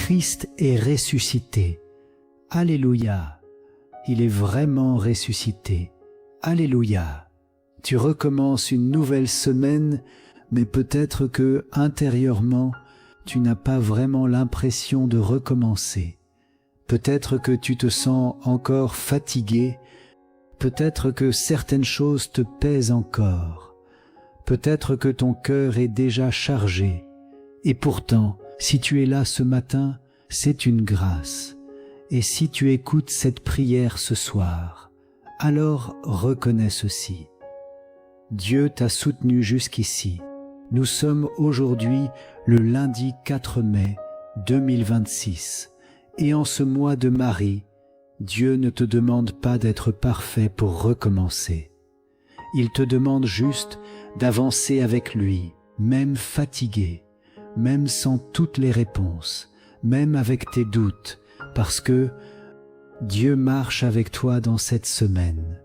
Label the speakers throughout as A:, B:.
A: Christ est ressuscité. Alléluia. Il est vraiment ressuscité. Alléluia. Tu recommences une nouvelle semaine, mais peut-être que, intérieurement, tu n'as pas vraiment l'impression de recommencer. Peut-être que tu te sens encore fatigué. Peut-être que certaines choses te pèsent encore. Peut-être que ton cœur est déjà chargé. Et pourtant, si tu es là ce matin, c'est une grâce. Et si tu écoutes cette prière ce soir, alors reconnais ceci. Dieu t'a soutenu jusqu'ici. Nous sommes aujourd'hui le lundi 4 mai 2026. Et en ce mois de Marie, Dieu ne te demande pas d'être parfait pour recommencer. Il te demande juste d'avancer avec lui, même fatigué, même sans toutes les réponses, même avec tes doutes, parce que Dieu marche avec toi dans cette semaine.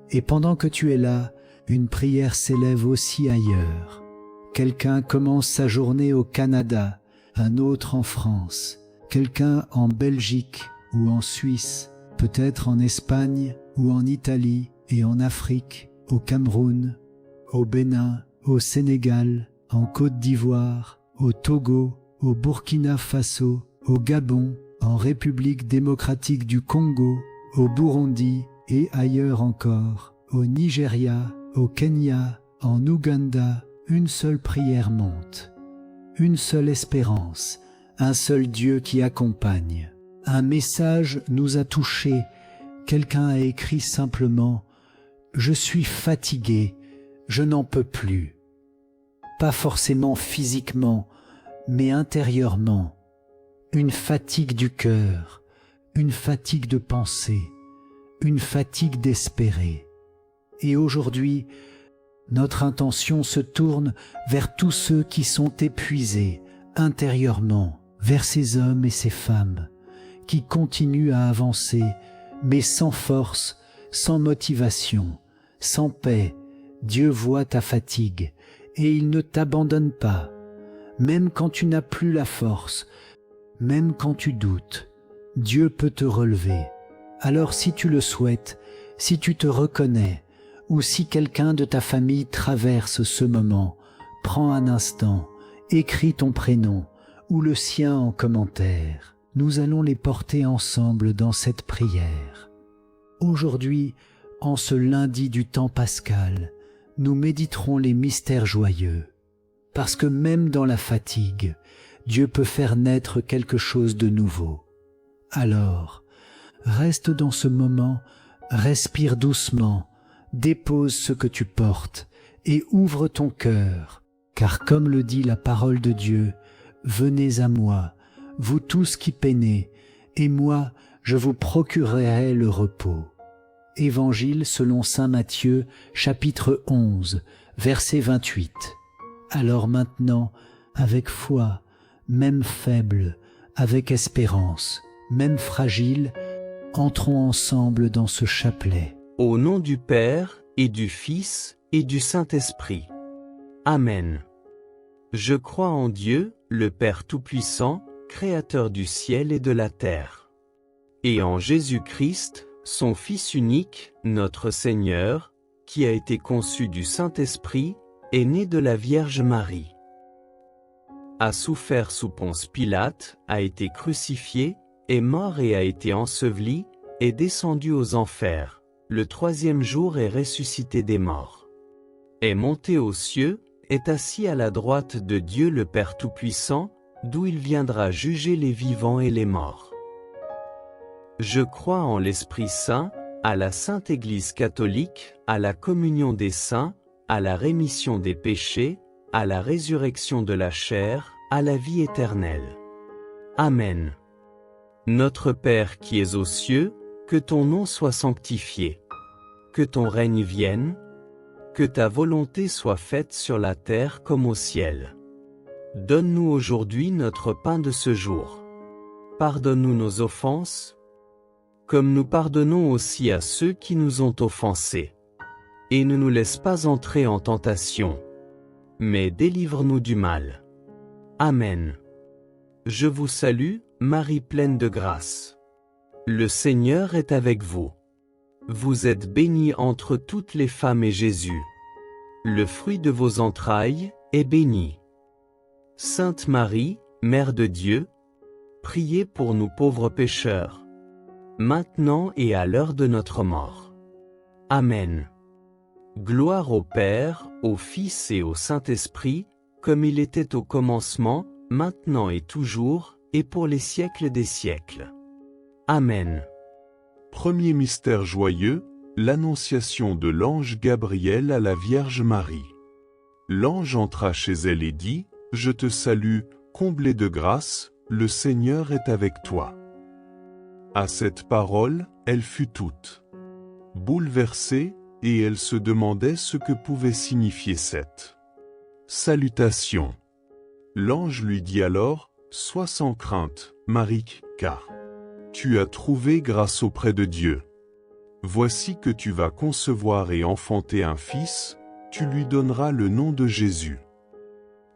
A: Et pendant que tu es là, une prière s'élève aussi ailleurs. Quelqu'un commence sa journée au Canada, un autre en France, quelqu'un en Belgique ou en Suisse, peut-être en Espagne ou en Italie et en Afrique, au Cameroun, au Bénin, au Sénégal, en Côte d'Ivoire, au Togo, au Burkina Faso, au Gabon, en République démocratique du Congo, au Burundi et ailleurs encore, au Nigeria, au Kenya, en Ouganda, une seule prière monte, une seule espérance, un seul Dieu qui accompagne. Un message nous a touchés, quelqu'un a écrit simplement « Je suis fatigué, je n'en peux plus ». Pas forcément physiquement, mais intérieurement. Une fatigue du cœur, une fatigue de penser, une fatigue d'espérer. Et aujourd'hui, notre intention se tourne vers tous ceux qui sont épuisés intérieurement, vers ces hommes et ces femmes qui continuent à avancer, mais sans force, sans motivation, sans paix. Dieu voit ta fatigue et il ne t'abandonne pas, même quand tu n'as plus la force, même quand tu doutes. Dieu peut te relever. Alors si tu le souhaites, si tu te reconnais, ou si quelqu'un de ta famille traverse ce moment, prends un instant, écris ton prénom ou le sien en commentaire. Nous allons les porter ensemble dans cette prière. Aujourd'hui, en ce lundi du temps pascal, nous méditerons les mystères joyeux, parce que même dans la fatigue, Dieu peut faire naître quelque chose de nouveau. Alors, reste dans ce moment, respire doucement, dépose ce que tu portes et ouvre ton cœur, car comme le dit la parole de Dieu, « Venez à moi, vous tous qui peinez, et moi je vous procurerai le repos. » Évangile selon saint Matthieu, chapitre 11, verset 28. Alors maintenant, avec foi, même faible, avec espérance, même fragile, entrons ensemble dans ce chapelet.
B: Au nom du Père, et du Fils, et du Saint-Esprit. Amen. Je crois en Dieu, le Père Tout-Puissant, Créateur du ciel et de la terre. Et en Jésus-Christ, son Fils unique, notre Seigneur, qui a été conçu du Saint-Esprit, est né de la Vierge Marie. A souffert sous Ponce Pilate, a été crucifié, est mort et a été enseveli, est descendu aux enfers. Le troisième jour est ressuscité des morts. Est monté aux cieux, est assis à la droite de Dieu le Père Tout-Puissant, d'où il viendra juger les vivants et les morts. Je crois en l'Esprit Saint, à la Sainte Église catholique, à la communion des saints, à la rémission des péchés, à la résurrection de la chair, à la vie éternelle. Amen. Notre Père qui es aux cieux, que ton nom soit sanctifié. Que ton règne vienne. Que ta volonté soit faite sur la terre comme au ciel. Donne-nous aujourd'hui notre pain de ce jour. Pardonne-nous nos offenses, comme nous pardonnons aussi à ceux qui nous ont offensés. Et ne nous laisse pas entrer en tentation, mais délivre-nous du mal. Amen. Je vous salue, Marie pleine de grâce. Le Seigneur est avec vous. Vous êtes bénie entre toutes les femmes et Jésus, le fruit de vos entrailles, est béni. Sainte Marie, Mère de Dieu, priez pour nous pauvres pécheurs, maintenant et à l'heure de notre mort. Amen. Gloire au Père, au Fils et au Saint-Esprit, comme il était au commencement, maintenant et toujours, et pour les siècles des siècles. Amen.
C: Premier mystère joyeux, l'annonciation de l'ange Gabriel à la Vierge Marie. L'ange entra chez elle et dit, « Je te salue, comblée de grâce, le Seigneur est avec toi. » À cette parole, elle fut toute bouleversée, et elle se demandait ce que pouvait signifier cette salutation. L'ange lui dit alors, « Sois sans crainte, Marie, car tu as trouvé grâce auprès de Dieu. Voici que tu vas concevoir et enfanter un fils, tu lui donneras le nom de Jésus.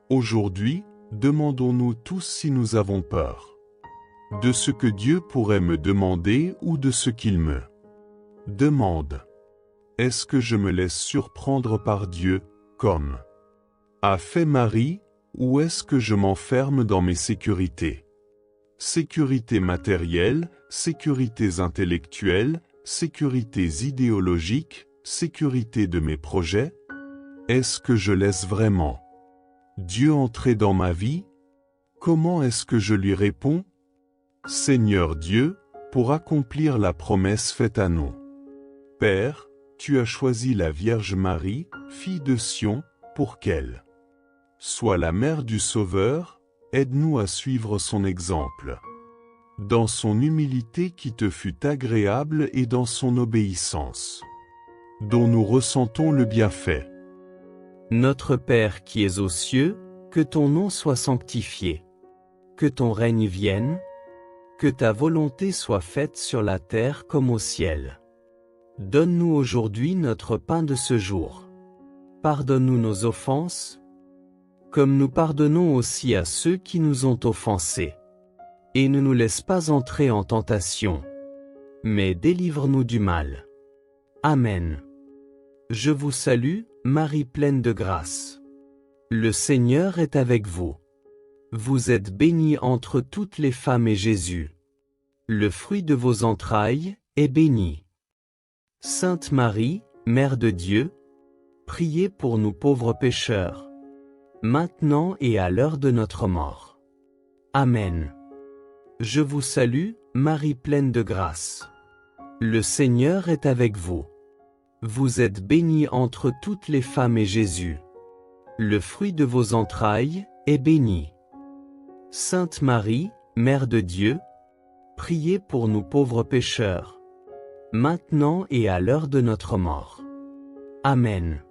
C: Aujourd'hui, demandons-nous tous si nous avons peur de ce que Dieu pourrait me demander ou de ce qu'il me demande. Est-ce que je me laisse surprendre par Dieu, comme a fait Marie, ou est-ce que je m'enferme dans mes sécurités? Sécurités matérielles, sécurités intellectuelles, sécurités idéologiques, sécurité de mes projets? Est-ce que je laisse vraiment Dieu entrer dans ma vie? Comment est-ce que je lui réponds? Seigneur Dieu, pour accomplir la promesse faite à nous. Père, tu as choisi la Vierge Marie, fille de Sion, pour qu'elle soit la mère du Sauveur, aide-nous à suivre son exemple. Dans son humilité qui te fut agréable et dans son obéissance, dont nous ressentons le bienfait.
B: Notre Père qui es aux cieux, que ton nom soit sanctifié. Que ton règne vienne. Que ta volonté soit faite sur la terre comme au ciel. Donne-nous aujourd'hui notre pain de ce jour. Pardonne-nous nos offenses, comme nous pardonnons aussi à ceux qui nous ont offensés. Et ne nous laisse pas entrer en tentation, mais délivre-nous du mal. Amen. Je vous salue, Marie pleine de grâce. Le Seigneur est avec vous. Vous êtes bénie entre toutes les femmes et Jésus, le fruit de vos entrailles, est béni. Sainte Marie, Mère de Dieu, priez pour nous pauvres pécheurs, maintenant et à l'heure de notre mort. Amen. Je vous salue, Marie pleine de grâce. Le Seigneur est avec vous. Vous êtes bénie entre toutes les femmes et Jésus, le fruit de vos entrailles, est béni. Sainte Marie, Mère de Dieu, priez pour nous pauvres pécheurs, maintenant et à l'heure de notre mort. Amen.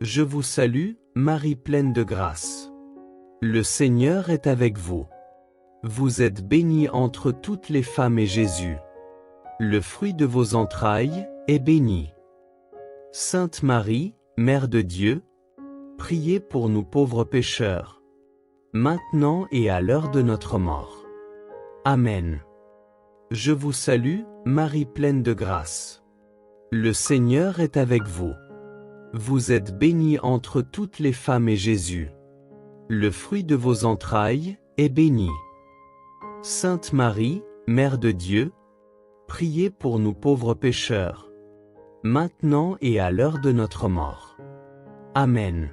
B: Je vous salue, Marie pleine de grâce. Le Seigneur est avec vous. Vous êtes bénie entre toutes les femmes et Jésus, le fruit de vos entrailles, est béni. Sainte Marie, Mère de Dieu, priez pour nous pauvres pécheurs, maintenant et à l'heure de notre mort. Amen. Je vous salue, Marie pleine de grâce. Le Seigneur est avec vous. Vous êtes bénie entre toutes les femmes et Jésus, le fruit de vos entrailles, est béni. Sainte Marie, Mère de Dieu, priez pour nous pauvres pécheurs, maintenant et à l'heure de notre mort. Amen.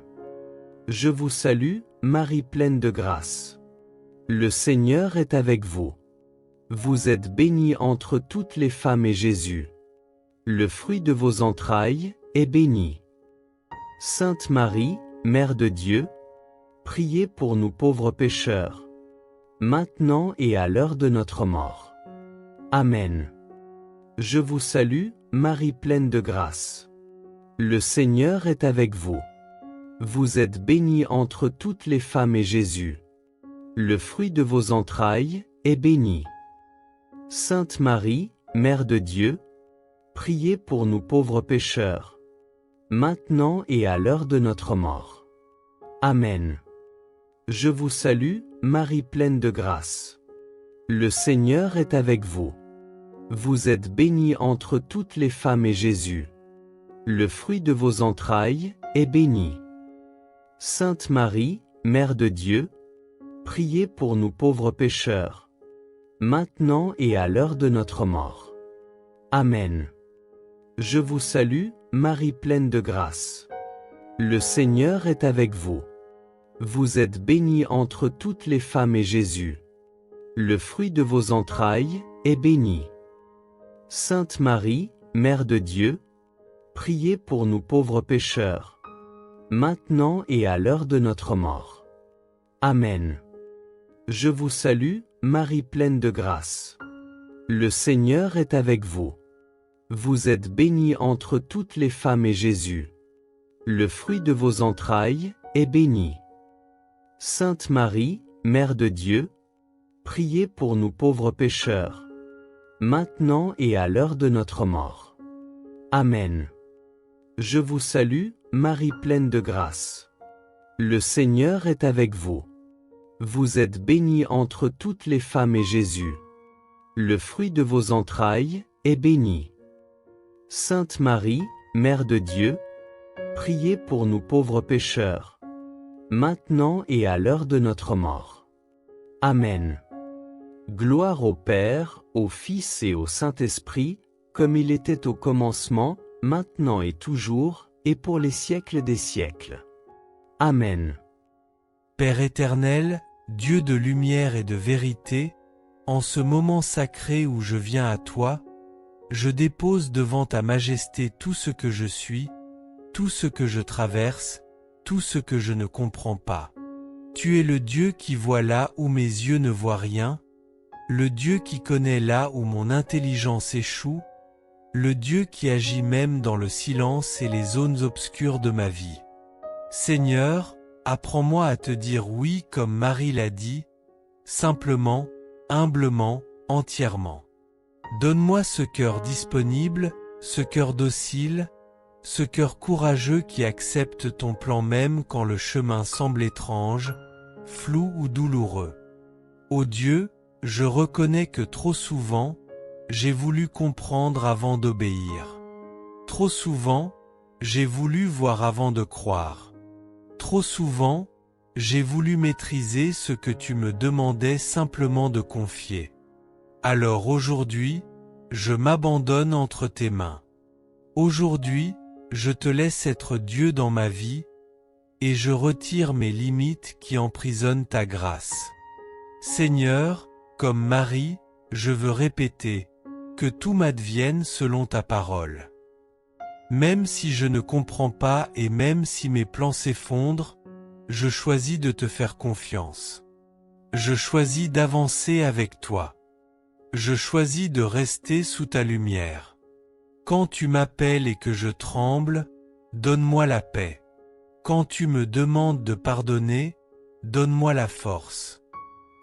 B: Je vous salue, Marie pleine de grâce. Le Seigneur est avec vous. Vous êtes bénie entre toutes les femmes et Jésus, le fruit de vos entrailles, est béni. Sainte Marie, Mère de Dieu, priez pour nous pauvres pécheurs, maintenant et à l'heure de notre mort. Amen. Je vous salue, Marie pleine de grâce. Le Seigneur est avec vous. Vous êtes bénie entre toutes les femmes et Jésus, le fruit de vos entrailles, est béni. Sainte Marie, Mère de Dieu, priez pour nous pauvres pécheurs, maintenant et à l'heure de notre mort. Amen. Je vous salue, Marie pleine de grâce. Le Seigneur est avec vous. Vous êtes bénie entre toutes les femmes et Jésus, le fruit de vos entrailles, est béni. Sainte Marie, Mère de Dieu, priez pour nous pauvres pécheurs, maintenant et à l'heure de notre mort. Amen. Je vous salue, Marie pleine de grâce. Le Seigneur est avec vous. Vous êtes bénie entre toutes les femmes et Jésus, le fruit de vos entrailles, est béni. Sainte Marie, Mère de Dieu, priez pour nous pauvres pécheurs, maintenant et à l'heure de notre mort. Amen. Je vous salue, Marie pleine de grâce. Le Seigneur est avec vous. Vous êtes bénie entre toutes les femmes et Jésus, le fruit de vos entrailles, est béni. Sainte Marie, Mère de Dieu, priez pour nous pauvres pécheurs, maintenant et à l'heure de notre mort. Amen. Je vous salue, Marie pleine de grâce. Le Seigneur est avec vous. Vous êtes bénie entre toutes les femmes et Jésus, le fruit de vos entrailles, est béni. Sainte Marie, Mère de Dieu, priez pour nous pauvres pécheurs, maintenant et à l'heure de notre mort. Amen. Gloire au Père, au Fils et au Saint-Esprit, comme il était au commencement, maintenant et toujours, et pour les siècles des siècles. Amen.
D: Père éternel, Dieu de lumière et de vérité, en ce moment sacré où je viens à toi, je dépose devant ta majesté tout ce que je suis, tout ce que je traverse, tout ce que je ne comprends pas. Tu es le Dieu qui voit là où mes yeux ne voient rien, le Dieu qui connaît là où mon intelligence échoue, le Dieu qui agit même dans le silence et les zones obscures de ma vie. Seigneur, apprends-moi à te dire oui comme Marie l'a dit, simplement, humblement, entièrement. Donne-moi ce cœur disponible, ce cœur docile, ce cœur courageux qui accepte ton plan même quand le chemin semble étrange, flou ou douloureux. Ô Dieu, je reconnais que trop souvent, j'ai voulu comprendre avant d'obéir. Trop souvent, j'ai voulu voir avant de croire. Trop souvent, j'ai voulu maîtriser ce que tu me demandais simplement de confier. Alors aujourd'hui, je m'abandonne entre tes mains. Aujourd'hui, je te laisse être Dieu dans ma vie, et je retire mes limites qui emprisonnent ta grâce. Seigneur, comme Marie, je veux répéter, que tout m'advienne selon ta parole. Même si je ne comprends pas et même si mes plans s'effondrent, je choisis de te faire confiance. Je choisis d'avancer avec toi. Je choisis de rester sous ta lumière. Quand tu m'appelles et que je tremble, donne-moi la paix. Quand tu me demandes de pardonner, donne-moi la force.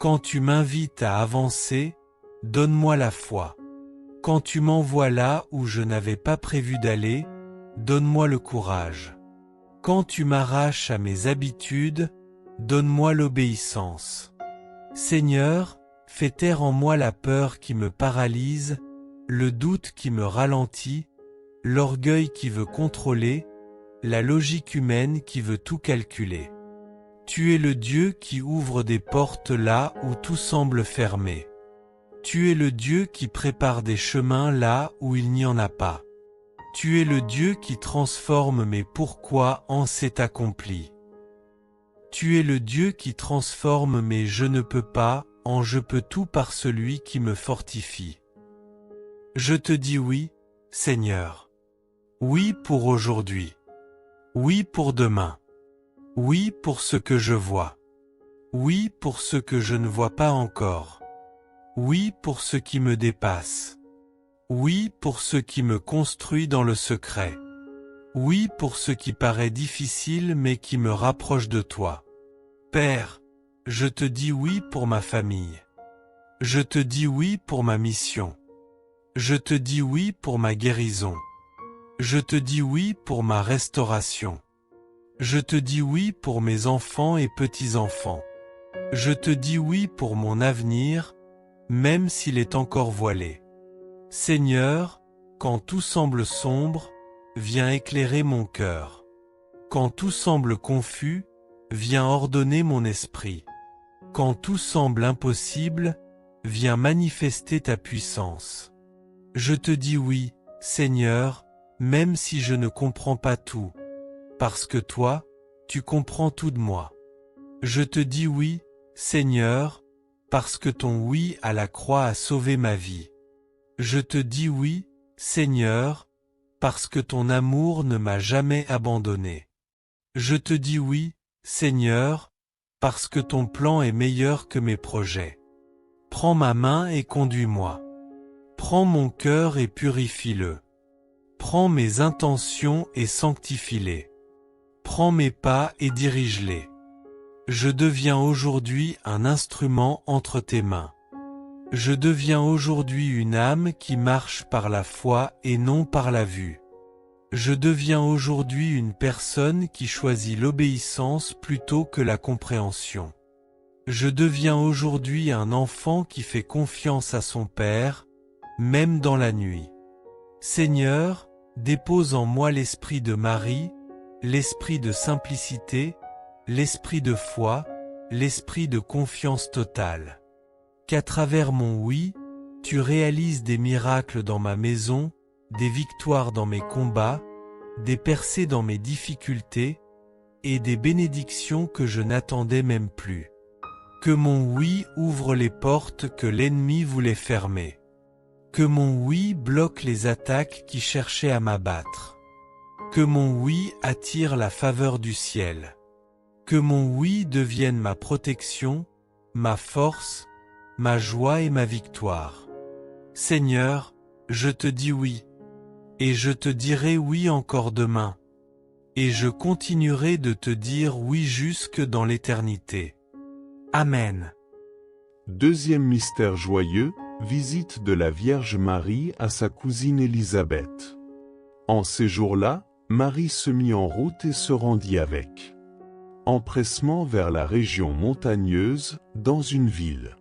D: Quand tu m'invites à avancer, donne-moi la foi. Quand tu m'envoies là où je n'avais pas prévu d'aller, donne-moi le courage. Quand tu m'arraches à mes habitudes, donne-moi l'obéissance. Seigneur, fais taire en moi la peur qui me paralyse, le doute qui me ralentit, l'orgueil qui veut contrôler, la logique humaine qui veut tout calculer. Tu es le Dieu qui ouvre des portes là où tout semble fermé. Tu es le Dieu qui prépare des chemins là où il n'y en a pas. Tu es le Dieu qui transforme mes pourquoi en c'est accompli. Tu es le Dieu qui transforme mes je ne peux pas en je peux tout par celui qui me fortifie. Je te dis oui, Seigneur. Oui pour aujourd'hui. Oui pour demain. Oui pour ce que je vois. Oui pour ce que je ne vois pas encore. Oui pour ce qui me dépasse. Oui pour ce qui me construit dans le secret. Oui pour ce qui paraît difficile mais qui me rapproche de toi. Père, je te dis oui pour ma famille. Je te dis oui pour ma mission. Je te dis oui pour ma guérison. Je te dis oui pour ma restauration. Je te dis oui pour mes enfants et petits-enfants. Je te dis oui pour mon avenir, même s'il est encore voilé. Seigneur, quand tout semble sombre, viens éclairer mon cœur. Quand tout semble confus, viens ordonner mon esprit. Quand tout semble impossible, viens manifester ta puissance. Je te dis oui, Seigneur, même si je ne comprends pas tout, parce que toi, tu comprends tout de moi. Je te dis oui, Seigneur, parce que ton oui à la croix a sauvé ma vie. Je te dis oui, Seigneur, parce que ton amour ne m'a jamais abandonné. Je te dis oui, Seigneur, parce que ton plan est meilleur que mes projets. Prends ma main et conduis-moi. Prends mon cœur et purifie-le. Prends mes intentions et sanctifie-les. Prends mes pas et dirige-les. Je deviens aujourd'hui un instrument entre tes mains. Je deviens aujourd'hui une âme qui marche par la foi et non par la vue. Je deviens aujourd'hui une personne qui choisit l'obéissance plutôt que la compréhension. Je deviens aujourd'hui un enfant qui fait confiance à son Père, même dans la nuit. Seigneur, dépose en moi l'esprit de Marie, l'esprit de simplicité, l'esprit de foi, l'esprit de confiance totale. Qu'à travers mon oui, tu réalises des miracles dans ma maison, des victoires dans mes combats, des percées dans mes difficultés, et des bénédictions que je n'attendais même plus. Que mon oui ouvre les portes que l'ennemi voulait fermer. Que mon oui bloque les attaques qui cherchaient à m'abattre. Que mon oui attire la faveur du ciel. Que mon oui devienne ma protection, ma force, ma joie et ma victoire. Seigneur, je te dis oui. Et je te dirai oui encore demain. Et je continuerai de te dire oui jusque dans l'éternité. Amen.
C: Deuxième mystère joyeux, visite de la Vierge Marie à sa cousine Élisabeth. En ces jours-là, Marie se mit en route et se rendit avec empressement vers la région montagneuse, dans une ville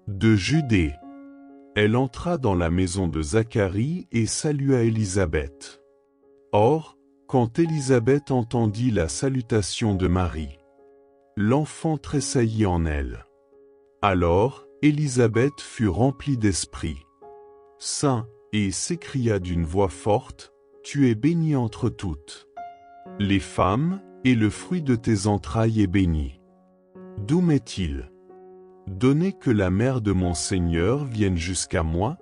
C: de Judée. Elle entra dans la maison de Zacharie et salua Élisabeth. Or, quand Élisabeth entendit la salutation de Marie, l'enfant tressaillit en elle. Alors, Élisabeth fut remplie d'esprit saint et s'écria d'une voix forte, « Tu es bénie entre toutes les femmes, et le fruit de tes entrailles est béni. D'où m'est-il donné que la mère de mon Seigneur vienne jusqu'à moi ?»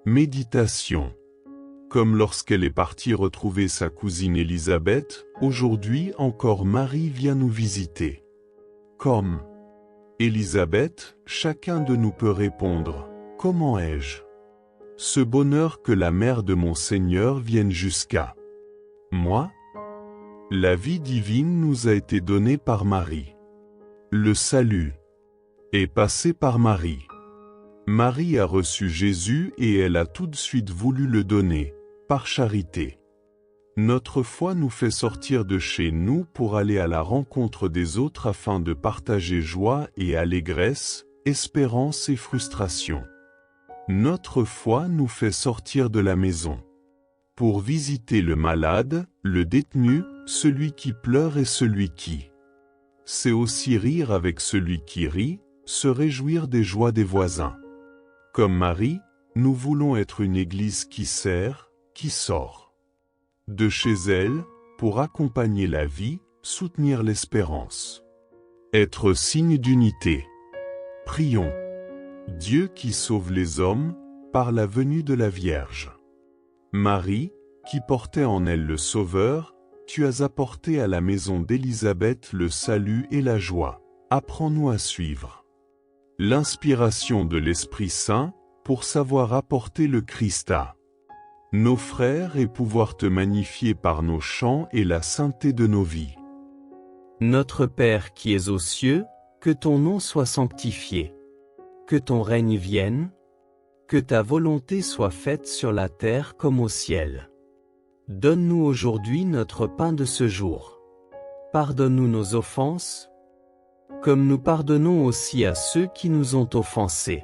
C: Méditation. Comme lorsqu'elle est partie retrouver sa cousine Élisabeth, aujourd'hui encore Marie vient nous visiter. Comme Élisabeth, chacun de nous peut répondre, « Comment ai-je ce bonheur que la mère de mon Seigneur vienne jusqu'à moi ?» La vie divine nous a été donnée par Marie. Le salut est passé par Marie. Marie a reçu Jésus et elle a tout de suite voulu le donner, par charité. Notre foi nous fait sortir de chez nous pour aller à la rencontre des autres afin de partager joie et allégresse, espérance et frustration. Notre foi nous fait sortir de la maison pour visiter le malade, le détenu, celui qui pleure et celui qui sait aussi rire avec celui qui rit, se réjouir des joies des voisins. Comme Marie, nous voulons être une église qui sert, qui sort de chez elle, pour accompagner la vie, soutenir l'espérance. Être signe d'unité. Prions. Dieu qui sauve les hommes, par la venue de la Vierge Marie, qui portait en elle le Sauveur, tu as apporté à la maison d'Élisabeth le salut et la joie. Apprends-nous à suivre l'inspiration de l'Esprit Saint, pour savoir apporter le Christ à nos frères et pouvoir te magnifier par nos chants et la sainteté de nos vies.
B: Notre Père qui es aux cieux, que ton nom soit sanctifié. Que ton règne vienne. Que ta volonté soit faite sur la terre comme au ciel. Donne-nous aujourd'hui notre pain de ce jour. Pardonne-nous nos offenses, comme nous pardonnons aussi à ceux qui nous ont offensés.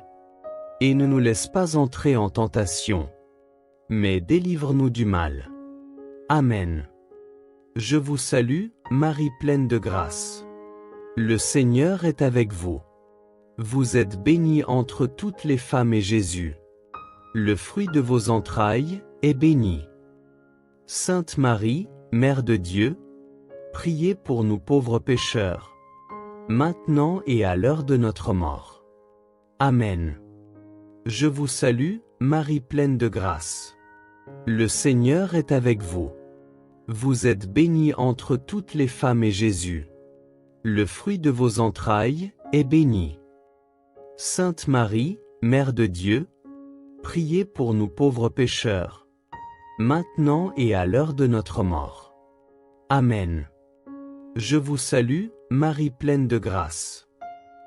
B: Et ne nous laisse pas entrer en tentation, mais délivre-nous du mal. Amen. Je vous salue, Marie pleine de grâce. Le Seigneur est avec vous. Vous êtes bénie entre toutes les femmes et Jésus, le fruit de vos entrailles, est béni. Sainte Marie, Mère de Dieu, priez pour nous pauvres pécheurs, maintenant et à l'heure de notre mort. Amen. Je vous salue, Marie pleine de grâce. Le Seigneur est avec vous. Vous êtes bénie entre toutes les femmes et Jésus, le fruit de vos entrailles, est béni. Sainte Marie, Mère de Dieu, priez pour nous pauvres pécheurs, maintenant et à l'heure de notre mort. Amen. Je vous salue, Marie pleine de grâce.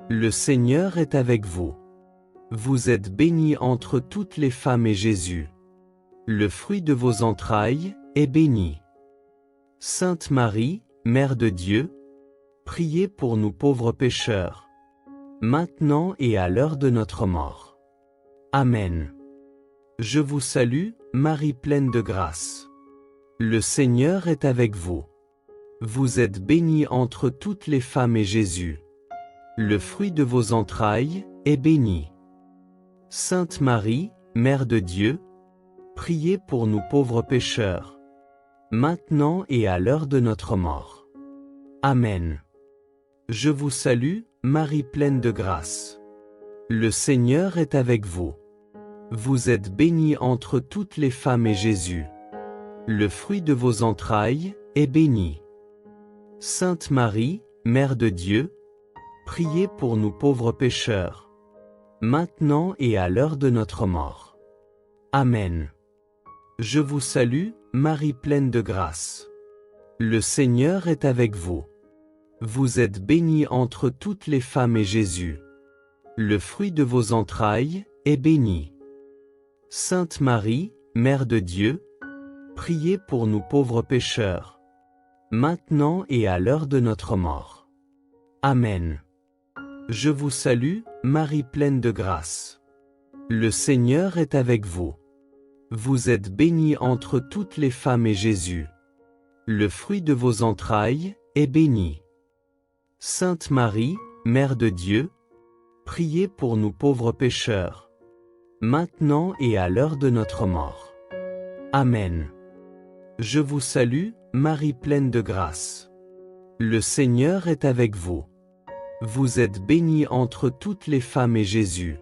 B: Le Seigneur est avec vous. Vous êtes bénie entre toutes les femmes et Jésus, le fruit de vos entrailles, est béni. Sainte Marie, Mère de Dieu, priez pour nous pauvres pécheurs, maintenant et à l'heure de notre mort. Amen. Je vous salue, Marie pleine de grâce. Le Seigneur est avec vous. Vous êtes bénie entre toutes les femmes et Jésus, le fruit de vos entrailles, est béni. Sainte Marie, Mère de Dieu, priez pour nous pauvres pécheurs, maintenant et à l'heure de notre mort. Amen. Je vous salue, Marie pleine de grâce. Le Seigneur est avec vous. Vous êtes bénie entre toutes les femmes et Jésus, le fruit de vos entrailles, est béni. Sainte Marie, Mère de Dieu, priez pour nous pauvres pécheurs, maintenant et à l'heure de notre mort. Amen. Je vous salue, Marie pleine de grâce. Le Seigneur est avec vous. Vous êtes bénie entre toutes les femmes et Jésus, le fruit de vos entrailles, est béni. Sainte Marie, Mère de Dieu, priez pour nous pauvres pécheurs, maintenant et à l'heure de notre mort. Amen. Je vous salue, Marie pleine de grâce. Le Seigneur est avec vous. Vous êtes bénie entre toutes les femmes et Jésus, le fruit de vos entrailles, est béni. Sainte Marie, Mère de Dieu, priez pour nous pauvres pécheurs, maintenant et à l'heure de notre mort. Amen. Je vous salue, Marie pleine de grâce. Le Seigneur est avec vous. Vous êtes bénie entre toutes les femmes et Jésus,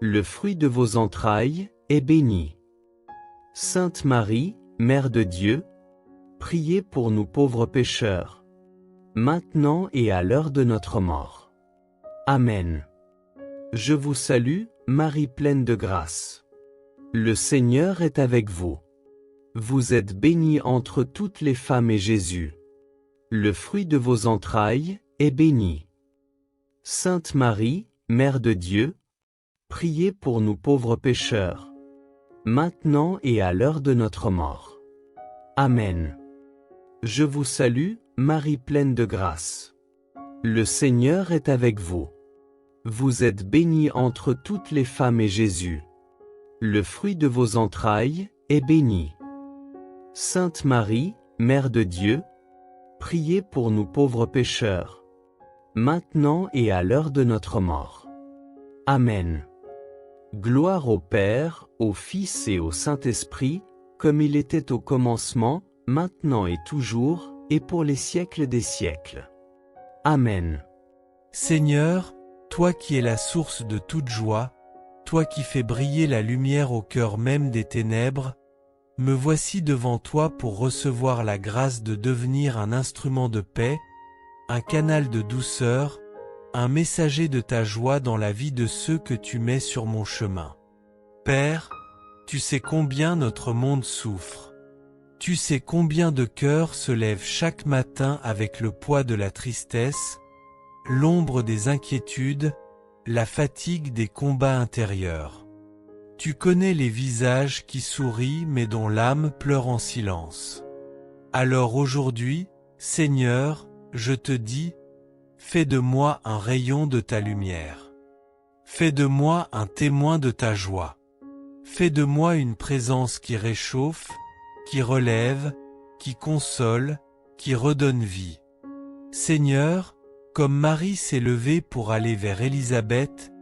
B: le fruit de vos entrailles, est béni. Sainte Marie, Mère de Dieu, priez pour nous pauvres pécheurs, maintenant et à l'heure de notre mort. Amen. Je vous salue, Marie pleine de grâce. Le Seigneur est avec vous. Vous êtes bénie entre toutes les femmes et Jésus, le fruit de vos entrailles, est béni. Sainte Marie, Mère de Dieu, priez pour nous pauvres pécheurs, maintenant et à l'heure de notre mort. Amen. Je vous salue, Marie pleine de grâce. Le Seigneur est avec vous. Vous êtes bénie entre toutes les femmes et Jésus, le fruit de vos entrailles, est béni. Sainte Marie, Mère de Dieu, priez pour nous pauvres pécheurs, maintenant et à l'heure de notre mort. Amen. Gloire au Père, au Fils et au Saint-Esprit, comme il était au commencement, maintenant et toujours, et pour les siècles des siècles. Amen.
D: Seigneur, toi qui es la source de toute joie, toi qui fais briller la lumière au cœur même des ténèbres, me voici devant toi pour recevoir la grâce de devenir un instrument de paix, un canal de douceur, un messager de ta joie dans la vie de ceux que tu mets sur mon chemin. Père, tu sais combien notre monde souffre. Tu sais combien de cœurs se lèvent chaque matin avec le poids de la tristesse, l'ombre des inquiétudes, la fatigue des combats intérieurs. Tu connais les visages qui sourient mais dont l'âme pleure en silence. Alors aujourd'hui, Seigneur, je te dis, fais de moi un rayon de ta lumière. Fais de moi un témoin de ta joie. Fais de moi une présence qui réchauffe, qui relève, qui console, qui redonne vie. Seigneur, comme Marie s'est levée pour aller vers Élisabeth,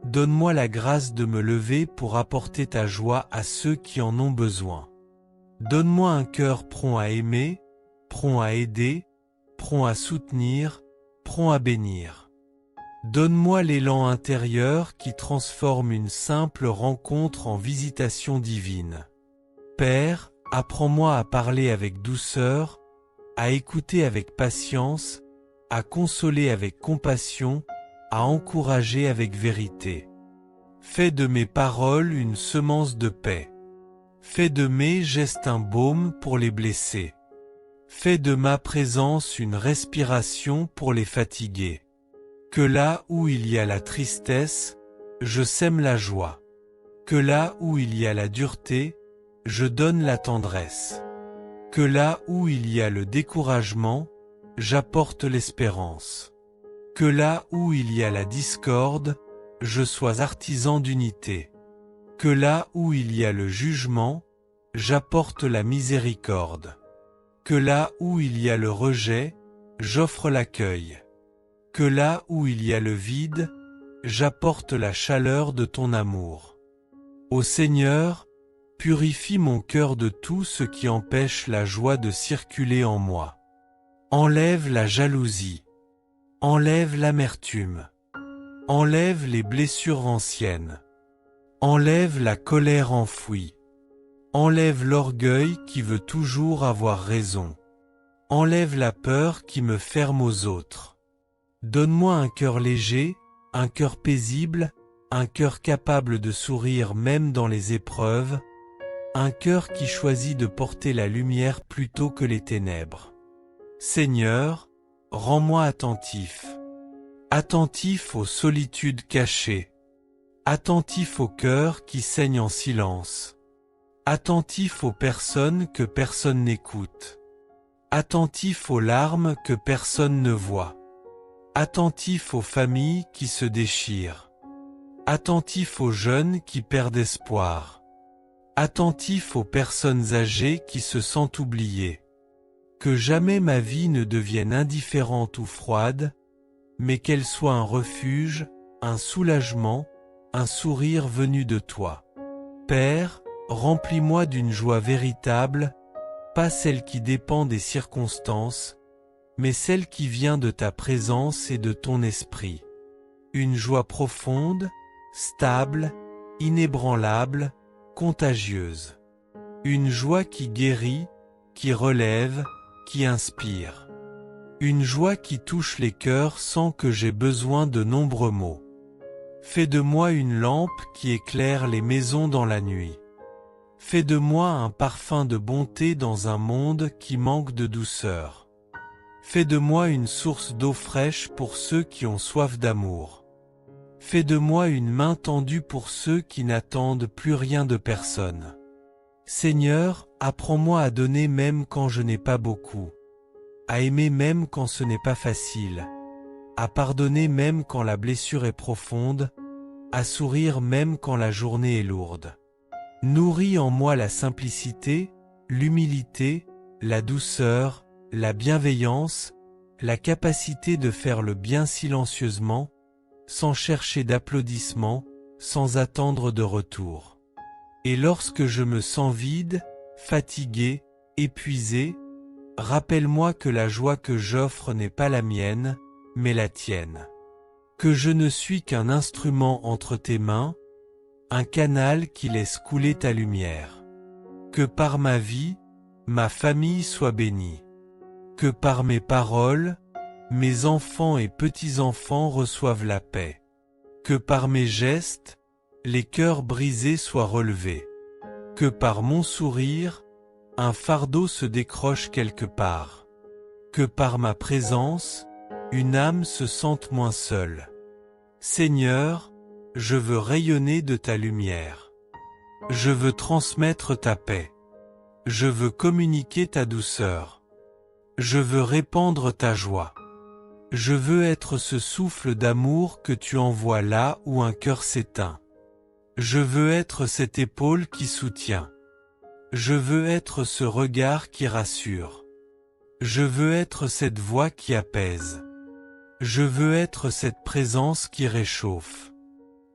D: donne-moi la grâce de me lever pour apporter ta joie à ceux qui en ont besoin. Donne-moi un cœur prompt à aimer, prompt à aider, prompt à soutenir, prompt à bénir. Donne-moi l'élan intérieur qui transforme une simple rencontre en visitation divine. Père, apprends-moi à parler avec douceur, à écouter avec patience, à consoler avec compassion, à encourager avec vérité. Fais de mes paroles une semence de paix. Fais de mes gestes un baume pour les blessés. Fais de ma présence une respiration pour les fatigués. Que là où il y a la tristesse, je sème la joie. Que là où il y a la dureté, je donne la tendresse. Que là où il y a le découragement, j'apporte l'espérance. Que là où il y a la discorde, je sois artisan d'unité. Que là où il y a le jugement, j'apporte la miséricorde. Que là où il y a le rejet, j'offre l'accueil. Que là où il y a le vide, j'apporte la chaleur de ton amour. Ô Seigneur, purifie mon cœur de tout ce qui empêche la joie de circuler en moi. Enlève la jalousie. Enlève l'amertume. Enlève les blessures anciennes. Enlève la colère enfouie. Enlève l'orgueil qui veut toujours avoir raison. Enlève la peur qui me ferme aux autres. Donne-moi un cœur léger, un cœur paisible, un cœur capable de sourire même dans les épreuves, un cœur qui choisit de porter la lumière plutôt que les ténèbres. Seigneur, rends-moi attentif. Attentif aux solitudes cachées. Attentif au cœur qui saigne en silence. Attentif aux personnes que personne n'écoute. Attentif aux larmes que personne ne voit. Attentif aux familles qui se déchirent. Attentif aux jeunes qui perdent espoir. Attentif aux personnes âgées qui se sentent oubliées. Que jamais ma vie ne devienne indifférente ou froide, mais qu'elle soit un refuge, un soulagement, un sourire venu de toi. Père, remplis-moi d'une joie véritable, pas celle qui dépend des circonstances, mais celle qui vient de ta présence et de ton esprit. Une joie profonde, stable, inébranlable, contagieuse. Une joie qui guérit, qui relève, qui inspire. Une joie qui touche les cœurs sans que j'aie besoin de nombreux mots. Fais de moi une lampe qui éclaire les maisons dans la nuit. Fais de moi un parfum de bonté dans un monde qui manque de douceur. Fais de moi une source d'eau fraîche pour ceux qui ont soif d'amour. Fais de moi une main tendue pour ceux qui n'attendent plus rien de personne. Seigneur, apprends-moi à donner même quand je n'ai pas beaucoup, à aimer même quand ce n'est pas facile, à pardonner même quand la blessure est profonde, à sourire même quand la journée est lourde. Nourris en moi la simplicité, l'humilité, la douceur, la bienveillance, la capacité de faire le bien silencieusement, sans chercher d'applaudissements, sans attendre de retour. Et lorsque je me sens vide, fatigué, épuisé, rappelle-moi que la joie que j'offre n'est pas la mienne, mais la tienne. Que je ne suis qu'un instrument entre tes mains, un canal qui laisse couler ta lumière. Que par ma vie, ma famille soit bénie. Que par mes paroles, mes enfants et petits-enfants reçoivent la paix. Que par mes gestes, les cœurs brisés soient relevés. Que par mon sourire, un fardeau se décroche quelque part. Que par ma présence, une âme se sente moins seule. Seigneur, je veux rayonner de ta lumière. Je veux transmettre ta paix. Je veux communiquer ta douceur. Je veux répandre ta joie. Je veux être ce souffle d'amour que tu envoies là où un cœur s'éteint. Je veux être cette épaule qui soutient. Je veux être ce regard qui rassure. Je veux être cette voix qui apaise. Je veux être cette présence qui réchauffe.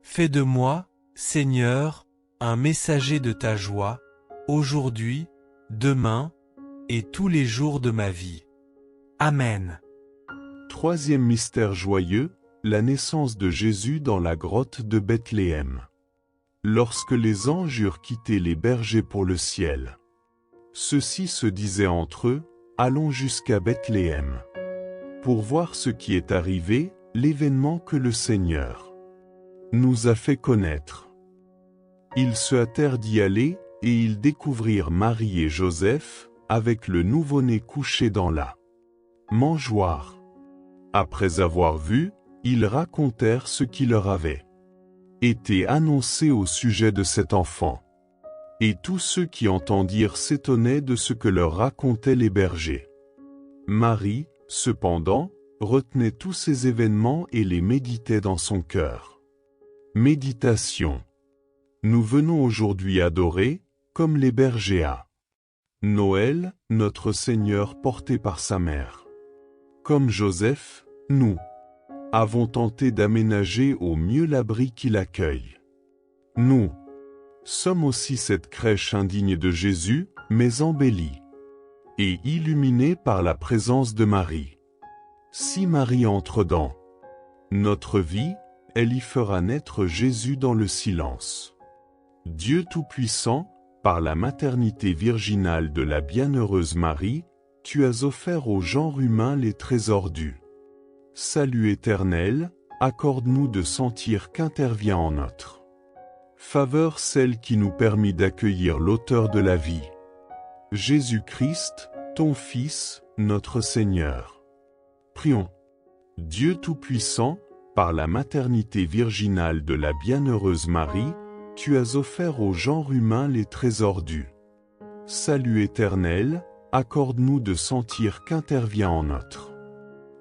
D: Fais de moi, Seigneur, un messager de ta joie, aujourd'hui, demain, et tous les jours de ma vie. Amen.
C: Troisième mystère joyeux, la naissance de Jésus dans la grotte de Bethléem. Lorsque les anges eurent quitté les bergers pour le ciel, ceux-ci se disaient entre eux, « Allons jusqu'à Bethléem, pour voir ce qui est arrivé, l'événement que le Seigneur nous a fait connaître. » Ils se hâtèrent d'y aller, et ils découvrirent Marie et Joseph, avec le nouveau-né couché dans la mangeoire. Après avoir vu, ils racontèrent ce qui leur avait été annoncé au sujet de cet enfant. Et tous ceux qui entendirent s'étonnaient de ce que leur racontaient les bergers. Marie, cependant, retenait tous ces événements et les méditait dans son cœur. Méditation. Nous venons aujourd'hui adorer, comme les bergers à Noël, notre Seigneur porté par sa mère. Comme Joseph, nous avons tenté d'aménager au mieux l'abri qui l'accueille. Nous sommes aussi cette crèche indigne de Jésus, mais embellie et illuminée par la présence de Marie. Si Marie entre dans notre vie, elle y fera naître Jésus dans le silence. Dieu Tout-Puissant, par la maternité virginale de la bienheureuse Marie, tu as offert au genre humain les trésors du salut éternel, accorde-nous de sentir qu'intervient en notre faveur celle qui nous permit d'accueillir l'auteur de la vie, Jésus-Christ, ton Fils, notre Seigneur. Prions. Dieu Tout-Puissant, par la maternité virginale de la bienheureuse Marie, tu as offert au genre humain les trésors du salut éternel, accorde-nous de sentir qu'intervient en notre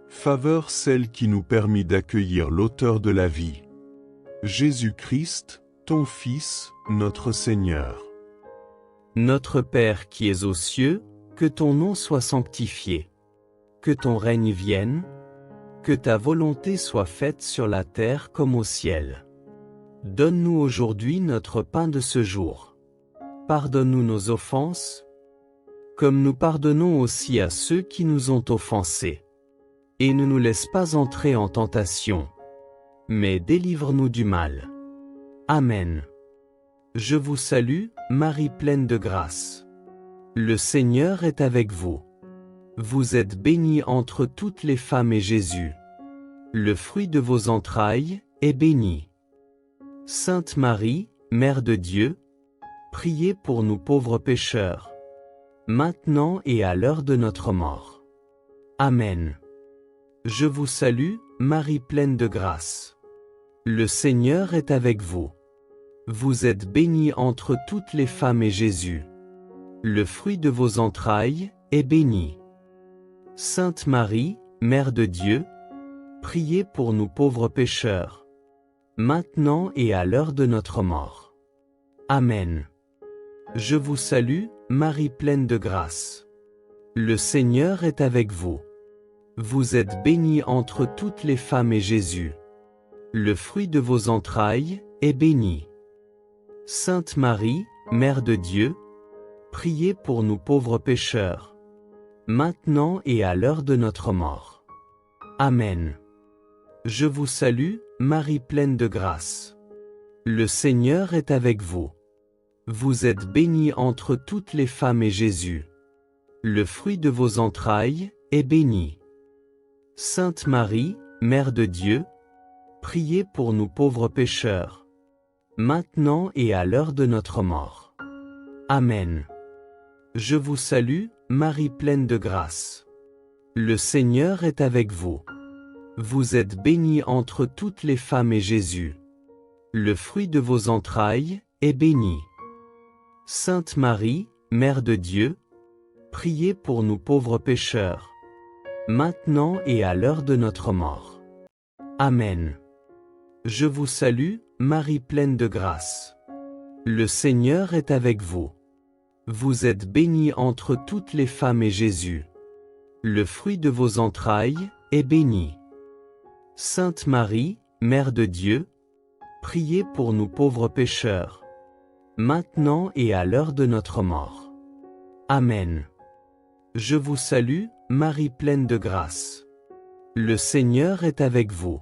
C: faveur celle qui nous permit d'accueillir l'auteur de la vie, Jésus-Christ, ton Fils, notre Seigneur.
B: Notre Père qui es aux cieux, que ton nom soit sanctifié. Que ton règne vienne. Que ta volonté soit faite sur la terre comme au ciel. Donne-nous aujourd'hui notre pain de ce jour. Pardonne-nous nos offenses, comme nous pardonnons aussi à ceux qui nous ont offensés. Et ne nous laisse pas entrer en tentation, mais délivre-nous du mal. Amen. Je vous salue, Marie pleine de grâce. Le Seigneur est avec vous. Vous êtes bénie entre toutes les femmes et Jésus, le fruit de vos entrailles, est béni. Sainte Marie, Mère de Dieu, priez pour nous pauvres pécheurs, maintenant et à l'heure de notre mort. Amen. Je vous salue, Marie pleine de grâce. Le Seigneur est avec vous. Vous êtes bénie entre toutes les femmes et Jésus, le fruit de vos entrailles, est béni. Sainte Marie, Mère de Dieu, priez pour nous pauvres pécheurs, maintenant et à l'heure de notre mort. Amen. Je vous salue, Marie pleine de grâce. Le Seigneur est avec vous. Vous êtes bénie entre toutes les femmes et Jésus, le fruit de vos entrailles, est béni. Sainte Marie, Mère de Dieu, priez pour nous pauvres pécheurs, maintenant et à l'heure de notre mort. Amen. Je vous salue, Marie pleine de grâce. Le Seigneur est avec vous. Vous êtes bénie entre toutes les femmes et Jésus, le fruit de vos entrailles, est béni. Sainte Marie, Mère de Dieu, priez pour nous pauvres pécheurs, maintenant et à l'heure de notre mort. Amen. Je vous salue, Marie pleine de grâce. Le Seigneur est avec vous. Vous êtes bénie entre toutes les femmes et Jésus, le fruit de vos entrailles, est béni. Sainte Marie, Mère de Dieu, priez pour nous pauvres pécheurs, maintenant et à l'heure de notre mort. Amen. Je vous salue, Marie pleine de grâce. Le Seigneur est avec vous. Vous êtes bénie entre toutes les femmes et Jésus, le fruit de vos entrailles, est béni. Sainte Marie, Mère de Dieu, priez pour nous pauvres pécheurs, maintenant et à l'heure de notre mort. Amen. Je vous salue, Marie pleine de grâce. Le Seigneur est avec vous.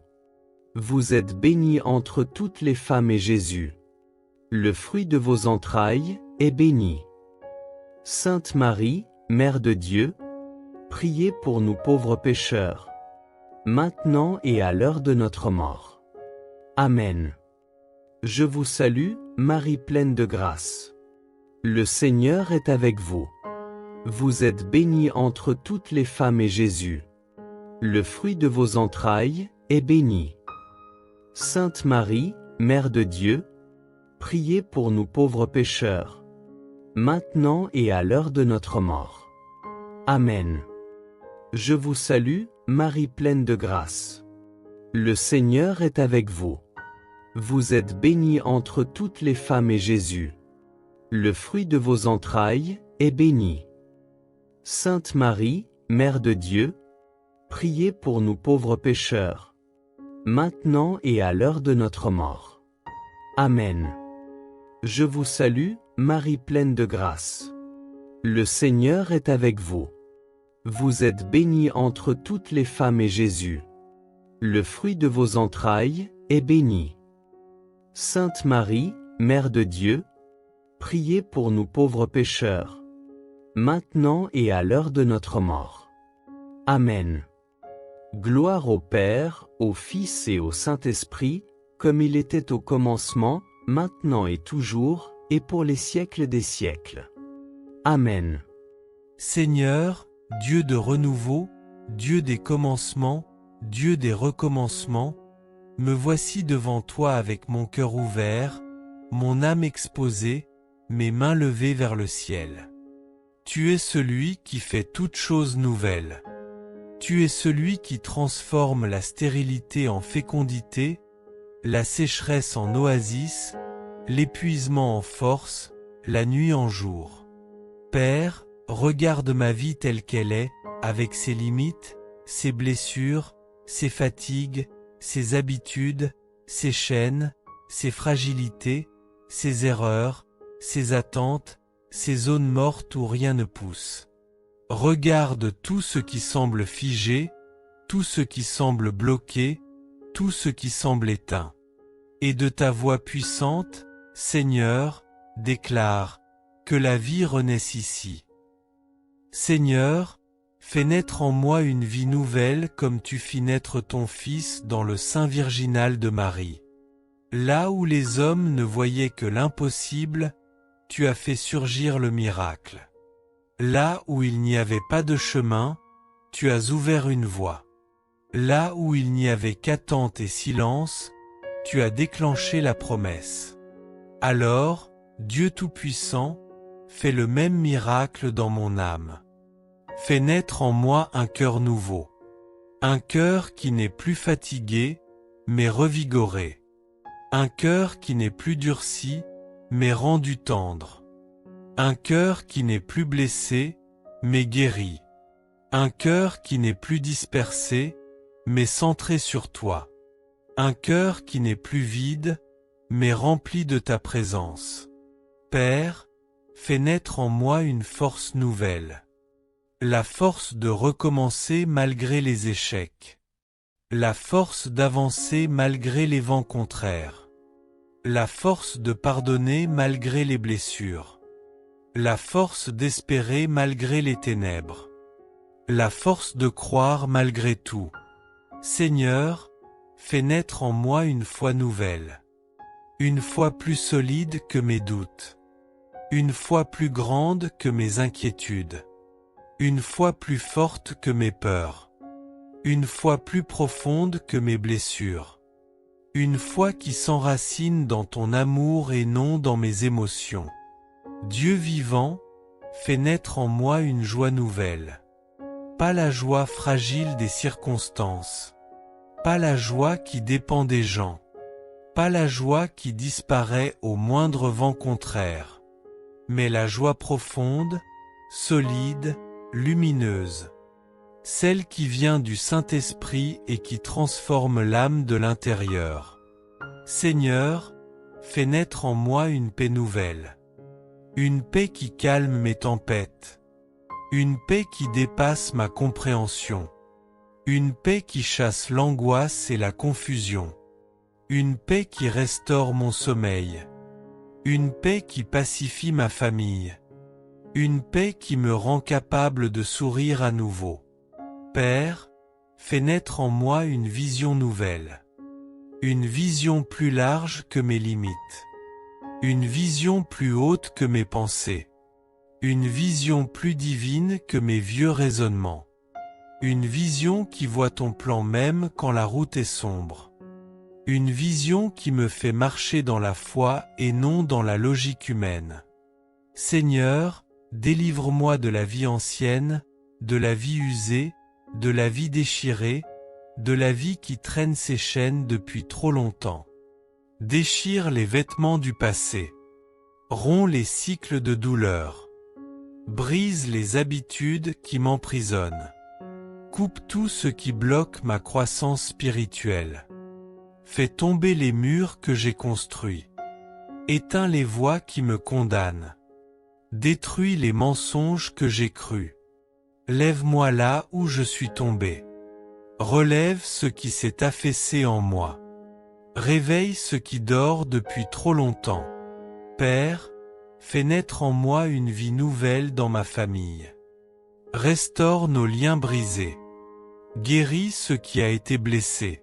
B: Vous êtes bénie entre toutes les femmes et Jésus, le fruit de vos entrailles, est béni. Sainte Marie, Mère de Dieu, priez pour nous pauvres pécheurs, maintenant et à l'heure de notre mort. Amen. Je vous salue, Marie pleine de grâce. Le Seigneur est avec vous. Vous êtes bénie entre toutes les femmes et Jésus, le fruit de vos entrailles, est béni. Sainte Marie, Mère de Dieu, priez pour nous pauvres pécheurs, maintenant et à l'heure de notre mort. Amen. Je vous salue, Marie pleine de grâce. Le Seigneur est avec vous. Vous êtes bénie entre toutes les femmes et Jésus, le fruit de vos entrailles, est béni. Sainte Marie, Mère de Dieu, priez pour nous pauvres pécheurs, maintenant et à l'heure de notre mort. Amen. Je vous salue, Marie pleine de grâce. Le Seigneur est avec vous. Vous êtes bénie entre toutes les femmes et Jésus, le fruit de vos entrailles, est béni. Sainte Marie, Mère de Dieu, priez pour nous pauvres pécheurs, maintenant et à l'heure de notre mort. Amen. Gloire au Père, au Fils et au Saint-Esprit, comme il était au commencement, maintenant et toujours, et pour les siècles des siècles. Amen.
D: Seigneur, Dieu de renouveau, Dieu des commencements, Dieu des recommencements, me voici devant toi avec mon cœur ouvert, mon âme exposée, mes mains levées vers le ciel. Tu es celui qui fait toutes choses nouvelles. Tu es celui qui transforme la stérilité en fécondité, la sécheresse en oasis, l'épuisement en force, la nuit en jour. Père, regarde ma vie telle qu'elle est, avec ses limites, ses blessures, ses fatigues, ses habitudes, ses chaînes, ses fragilités, ses erreurs, ses attentes, ses zones mortes où rien ne pousse. Regarde tout ce qui semble figé, tout ce qui semble bloqué, tout ce qui semble éteint. Et de ta voix puissante, Seigneur, déclare que la vie renaisse ici. Seigneur, fais naître en moi une vie nouvelle comme tu fis naître ton Fils dans le sein virginal de Marie. Là où les hommes ne voyaient que l'impossible, tu as fait surgir le miracle. Là où il n'y avait pas de chemin, tu as ouvert une voie. Là où il n'y avait qu'attente et silence, tu as déclenché la promesse. Alors, Dieu Tout-Puissant, fais le même miracle dans mon âme. Fais naître en moi un cœur nouveau. Un cœur qui n'est plus fatigué, mais revigoré. Un cœur qui n'est plus durci, mais rendu tendre. Un cœur qui n'est plus blessé, mais guéri. Un cœur qui n'est plus dispersé, mais centré sur toi. Un cœur qui n'est plus vide, mais rempli de ta présence. Père, fais naître en moi une force nouvelle. La force de recommencer malgré les échecs. La force d'avancer malgré les vents contraires. La force de pardonner malgré les blessures. La force d'espérer malgré les ténèbres. La force de croire malgré tout. Seigneur, fais naître en moi une foi nouvelle. Une foi plus solide que mes doutes. Une foi plus grande que mes inquiétudes. Une foi plus forte que mes peurs. Une foi plus profonde que mes blessures. Une foi qui s'enracine dans ton amour et non dans mes émotions. Dieu vivant, fais naître en moi une joie nouvelle. pas la joie fragile des circonstances, pas la joie qui dépend des gens, pas la joie qui disparaît au moindre vent contraire, mais la joie profonde, solide, lumineuse, celle qui vient du Saint-Esprit et qui transforme l'âme de l'intérieur. Seigneur, fais naître en moi une paix nouvelle, une paix qui calme mes tempêtes, une paix qui dépasse ma compréhension, une paix qui chasse l'angoisse et la confusion, une paix qui restaure mon sommeil, une paix qui pacifie ma famille, une paix qui me rend capable de sourire à nouveau. Père, fais naître en moi une vision nouvelle, une vision plus large que mes limites, une vision plus haute que mes pensées, une vision plus divine que mes vieux raisonnements, une vision qui voit ton plan même quand la route est sombre, une vision qui me fait marcher dans la foi et non dans la logique humaine. Seigneur, délivre-moi de la vie ancienne, de la vie usée, de la vie déchirée, de la vie qui traîne ses chaînes depuis trop longtemps. Déchire les vêtements du passé. Romps les cycles de douleur. Brise les habitudes qui m'emprisonnent. Coupe tout ce qui bloque ma croissance spirituelle. Fais tomber les murs que j'ai construits. Éteins les voix qui me condamnent. Détruis les mensonges que j'ai crus. Lève-moi là où je suis tombé. Relève ce qui s'est affaissé en moi. Réveille ce qui dort depuis trop longtemps. Père, fais naître en moi une vie nouvelle dans ma famille. Restaure nos liens brisés. Guéris ce qui a été blessé.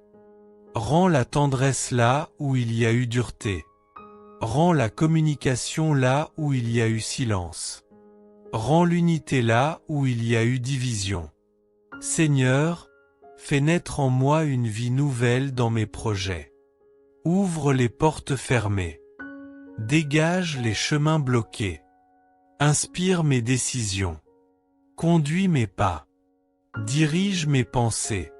D: Rends la tendresse là où il y a eu dureté. Rends la communication là où il y a eu silence. Rends l'unité là où il y a eu division. Seigneur, fais naître en moi une vie nouvelle dans mes projets. Ouvre les portes fermées. Dégage les chemins bloqués. Inspire mes décisions. Conduis mes pas. Dirige mes pensées.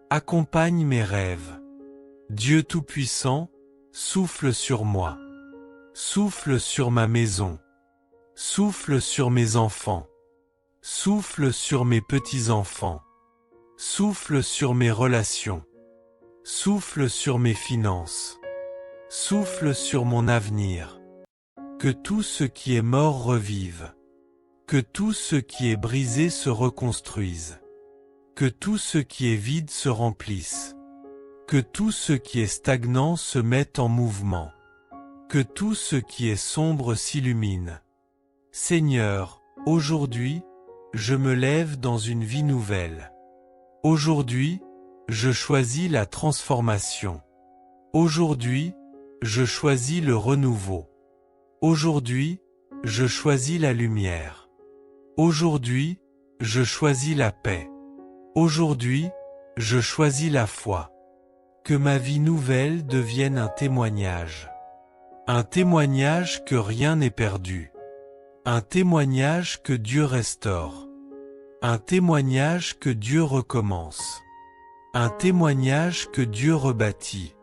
D: Accompagne mes rêves. Dieu Tout-Puissant, souffle sur moi. Souffle sur ma maison. Souffle sur mes enfants. Souffle sur mes petits-enfants. Souffle sur mes relations. Souffle sur mes finances. Souffle sur mon avenir. Que tout ce qui est mort revive. Que tout ce qui est brisé se reconstruise. Que tout ce qui est vide se remplisse. Que tout ce qui est stagnant se mette en mouvement. Que tout ce qui est sombre s'illumine. Seigneur, aujourd'hui, je me lève dans une vie nouvelle. Aujourd'hui, je choisis la transformation. Aujourd'hui, je choisis le renouveau. Aujourd'hui, je choisis la lumière. Aujourd'hui, je choisis la paix. Aujourd'hui, je choisis la foi. Que ma vie nouvelle devienne un témoignage. Un témoignage que rien n'est perdu. Un témoignage que Dieu restaure. Un témoignage que Dieu recommence. Un témoignage que Dieu rebâtit.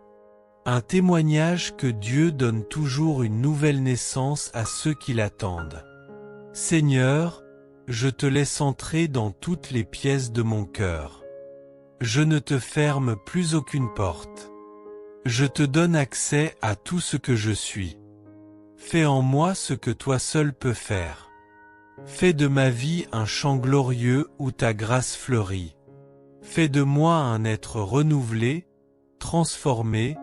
D: Un témoignage que Dieu donne toujours une nouvelle naissance à ceux qui l'attendent. Seigneur, je te laisse entrer dans toutes les pièces de mon cœur. Je ne te ferme plus aucune porte. Je te donne accès à tout ce que je suis. Fais en moi ce que toi seul peux faire. Fais de ma vie un champ glorieux où ta grâce fleurit. Fais de moi un être renouvelé, transformé,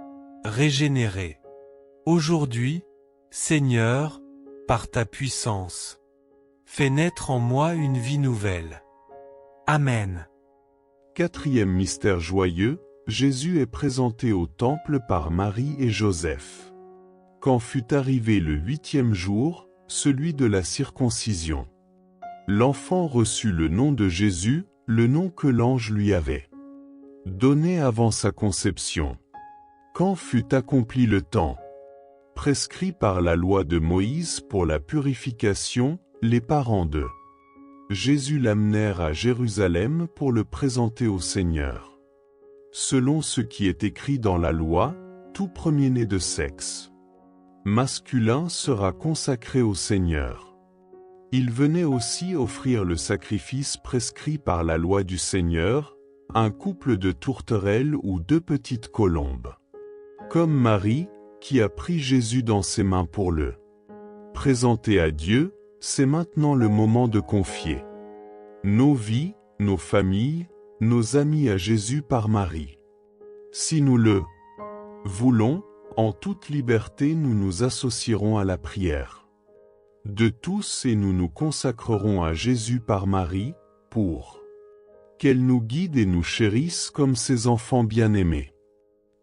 D: régénéré. Aujourd'hui, Seigneur, par ta puissance, fais naître en moi une vie nouvelle. Amen.
C: Quatrième mystère joyeux, Jésus est présenté au temple par Marie et Joseph. Quand fut arrivé le 8e jour, celui de la circoncision, l'enfant reçut le nom de Jésus, le nom que l'ange lui avait donné avant sa conception. Quand fut accompli le temps prescrit par la loi de Moïse pour la purification, les parents de Jésus l'amenèrent à Jérusalem pour le présenter au Seigneur. Selon ce qui est écrit dans la loi, tout premier-né de sexe masculin sera consacré au Seigneur. Il venait aussi offrir le sacrifice prescrit par la loi du Seigneur, un couple de tourterelles ou 2 petites colombes. Comme Marie, qui a pris Jésus dans ses mains pour le présenter à Dieu, c'est maintenant le moment de confier nos vies, nos familles, nos amis à Jésus par Marie. Si nous le voulons, en toute liberté nous nous associerons à la prière de tous et nous nous consacrerons à Jésus par Marie, pour qu'elle nous guide et nous chérisse comme ses enfants bien-aimés.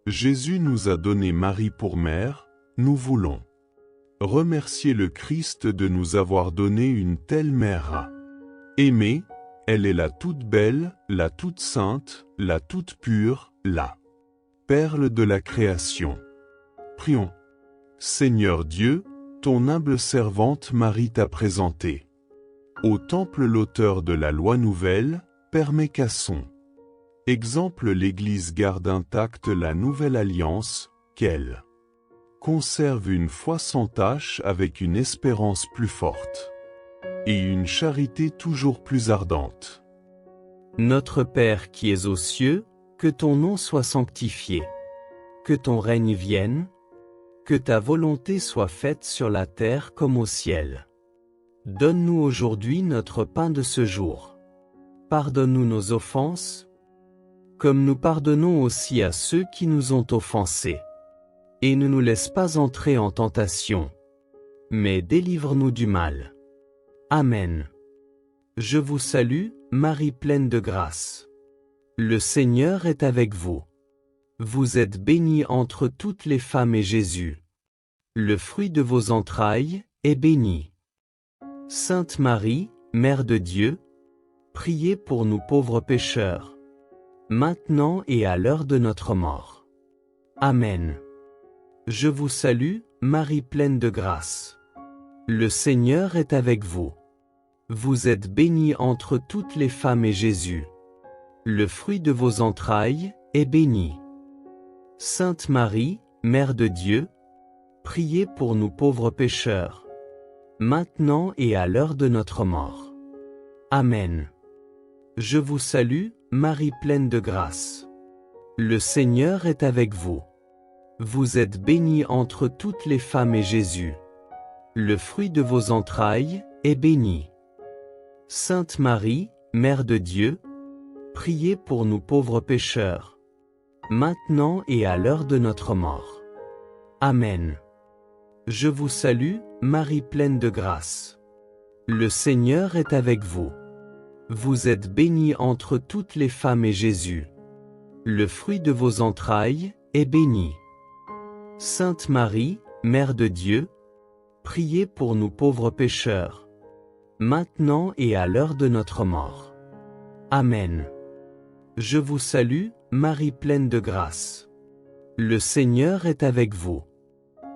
C: Jésus nous a donné Marie pour mère, nous voulons remercier le Christ de nous avoir donné une telle mère aimée. Elle est la toute belle, la toute sainte, la toute pure, la perle de la création. Prions. Seigneur Dieu, ton humble servante Marie t'a présenté au temple l'auteur de la loi nouvelle, permet qu'à son exemple l'Église garde intacte la nouvelle alliance, qu'elle conserve une foi sans tache avec une espérance plus forte et une charité toujours plus ardente.
B: Notre Père qui es aux cieux, que ton nom soit sanctifié. Que ton règne vienne. Que ta volonté soit faite sur la terre comme au ciel. Donne-nous aujourd'hui notre pain de ce jour. Pardonne-nous nos offenses, comme nous pardonnons aussi à ceux qui nous ont offensés. Et ne nous laisse pas entrer en tentation, mais délivre-nous du mal. Amen. Je vous salue, Marie pleine de grâce. Le Seigneur est avec vous. Vous êtes bénie entre toutes les femmes et Jésus, le fruit de vos entrailles, est béni. Sainte Marie, Mère de Dieu, priez pour nous pauvres pécheurs, maintenant et à l'heure de notre mort. Amen. Je vous salue, Marie pleine de grâce. Le Seigneur est avec vous. Vous êtes bénie entre toutes les femmes et Jésus, le fruit de vos entrailles, est béni. Sainte Marie, Mère de Dieu, priez pour nous pauvres pécheurs, maintenant et à l'heure de notre mort. Amen. Je vous salue, Marie pleine de grâce. Le Seigneur est avec vous. Vous êtes bénie entre toutes les femmes et Jésus, le fruit de vos entrailles, est béni. Sainte Marie, Mère de Dieu, priez pour nous pauvres pécheurs, maintenant et à l'heure de notre mort. Amen. Je vous salue, Marie pleine de grâce. Le Seigneur est avec vous. Vous êtes bénie entre toutes les femmes et Jésus, le fruit de vos entrailles, est béni. Sainte Marie, Mère de Dieu, priez pour nous pauvres pécheurs, maintenant et à l'heure de notre mort. Amen. Je vous salue, Marie pleine de grâce. Le Seigneur est avec vous.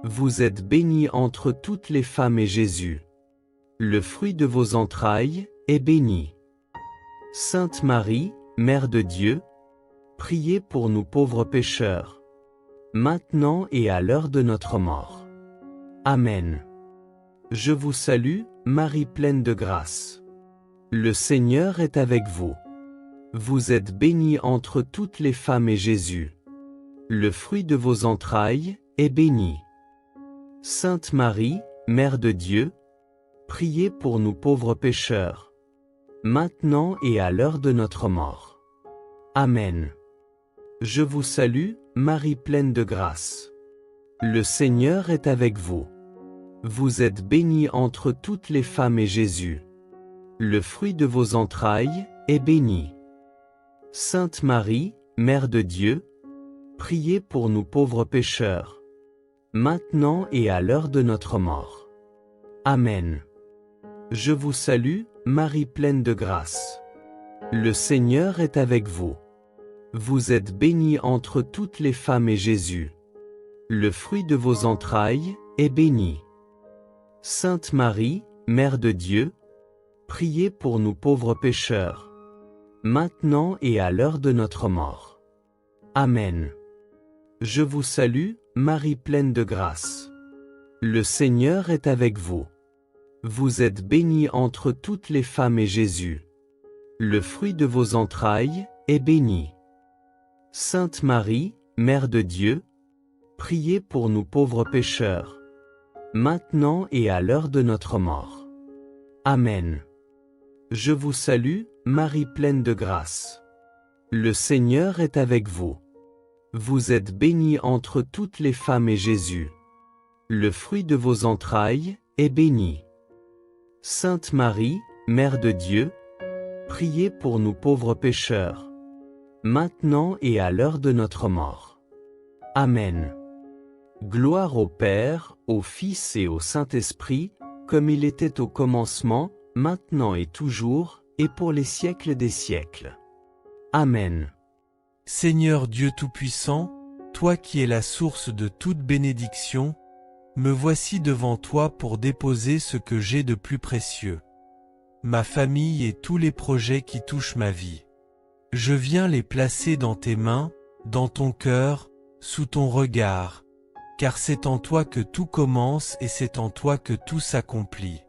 B: Vous êtes bénie entre toutes les femmes et Jésus, le fruit de vos entrailles, est béni. Sainte Marie, Mère de Dieu, priez pour nous pauvres pécheurs, maintenant et à l'heure de notre mort. Amen. Je vous salue, Marie pleine de grâce. Le Seigneur est avec vous. Vous êtes bénie entre toutes les femmes et Jésus, le fruit de vos entrailles, est béni. Sainte Marie, Mère de Dieu, priez pour nous pauvres pécheurs, maintenant et à l'heure de notre mort. Amen. Je vous salue, Marie pleine de grâce. Le Seigneur est avec vous. Vous êtes bénie entre toutes les femmes et Jésus, le fruit de vos entrailles, est béni. Sainte Marie, Mère de Dieu, priez pour nous pauvres pécheurs, maintenant et à l'heure de notre mort. Amen. Je vous salue, Marie pleine de grâce. Le Seigneur est avec vous. Vous êtes bénie entre toutes les femmes et Jésus, le fruit de vos entrailles, est béni. Sainte Marie, Mère de Dieu, priez pour nous pauvres pécheurs, maintenant et à l'heure de notre mort. Amen. Je vous salue, Marie pleine de grâce. Le Seigneur est avec vous. Vous êtes bénie entre toutes les femmes et Jésus, le fruit de vos entrailles, est béni. Sainte Marie, Mère de Dieu, priez pour nous pauvres pécheurs, maintenant et à l'heure de notre mort. Amen. Je vous salue, Marie pleine de grâce. Le Seigneur est avec vous. Vous êtes bénie entre toutes les femmes et Jésus, le fruit de vos entrailles, est béni. Sainte Marie, Mère de Dieu, priez pour nous pauvres pécheurs, maintenant et à l'heure de notre mort. Amen. Gloire au Père, au Fils et au Saint-Esprit, comme il était au commencement, maintenant et toujours, et pour les siècles des siècles. Amen.
D: Seigneur Dieu Tout-Puissant, toi qui es la source de toute bénédiction, me voici devant toi pour déposer ce que j'ai de plus précieux, ma famille et tous les projets qui touchent ma vie. Je viens les placer dans tes mains, dans ton cœur, sous ton regard, car c'est en toi que tout commence et c'est en toi que tout s'accomplit.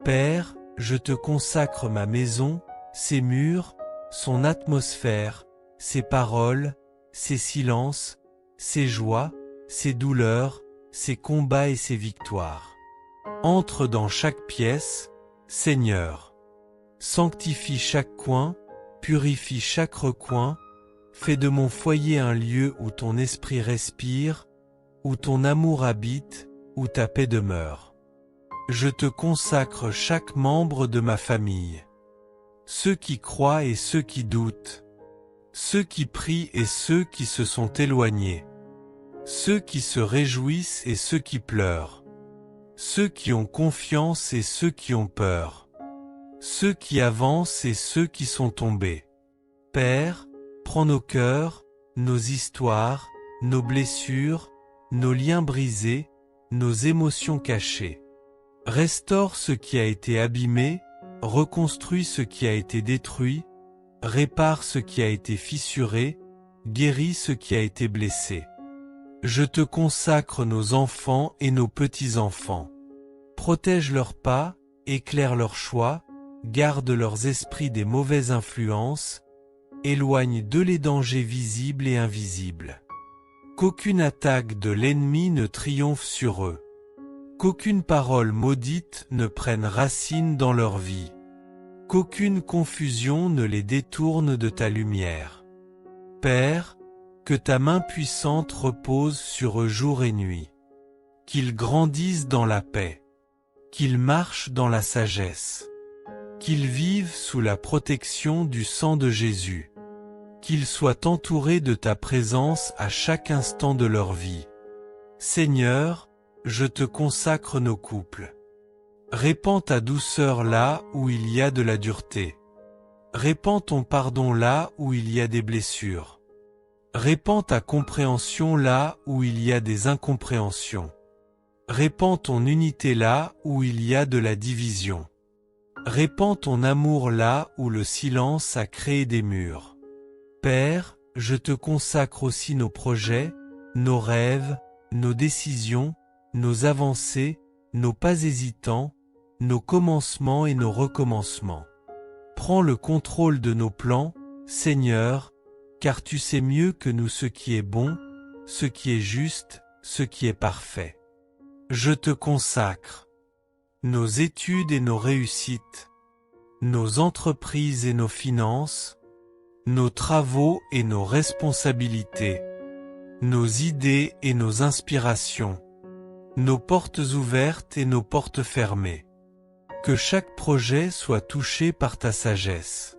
D: Père, je te consacre ma maison, ses murs, son atmosphère, ses paroles, ses silences, ses joies, ses douleurs, ses combats et ses victoires. Entre dans chaque pièce, Seigneur. Sanctifie chaque coin, purifie chaque recoin, fais de mon foyer un lieu où ton esprit respire, où ton amour habite, où ta paix demeure. Je te consacre chaque membre de ma famille. Ceux qui croient et ceux qui doutent. Ceux qui prient et ceux qui se sont éloignés. Ceux qui se réjouissent et ceux qui pleurent. Ceux qui ont confiance et ceux qui ont peur. Ceux qui avancent et ceux qui sont tombés. Père, prends nos cœurs, nos histoires, nos blessures, nos liens brisés, nos émotions cachées. Restaure ce qui a été abîmé, reconstruis ce qui a été détruit, répare ce qui a été fissuré, guéris ce qui a été blessé. Je te consacre nos enfants et nos petits-enfants. Protège leurs pas, éclaire leurs choix, garde leurs esprits des mauvaises influences, éloigne d'eux les dangers visibles et invisibles. Qu'aucune attaque de l'ennemi ne triomphe sur eux. Qu'aucune parole maudite ne prenne racine dans leur vie. Qu'aucune confusion ne les détourne de ta lumière. Père, que ta main puissante repose sur eux jour et nuit. Qu'ils grandissent dans la paix. Qu'ils marchent dans la sagesse. Qu'ils vivent sous la protection du sang de Jésus. Qu'ils soient entourés de ta présence à chaque instant de leur vie. Seigneur, je te consacre nos couples. Répands ta douceur là où il y a de la dureté. Répands ton pardon là où il y a des blessures. Répands ta compréhension là où il y a des incompréhensions. Répands ton unité là où il y a de la division. Répands ton amour là où le silence a créé des murs. Père, je te consacre aussi nos projets, nos rêves, nos décisions, nos avancées, nos pas hésitants, nos commencements et nos recommencements. Prends le contrôle de nos plans, Seigneur, car tu sais mieux que nous ce qui est bon, ce qui est juste, ce qui est parfait. Je te consacre nos études et nos réussites, nos entreprises et nos finances, nos travaux et nos responsabilités, nos idées et nos inspirations, nos portes ouvertes et nos portes fermées. Que chaque projet soit touché par ta sagesse.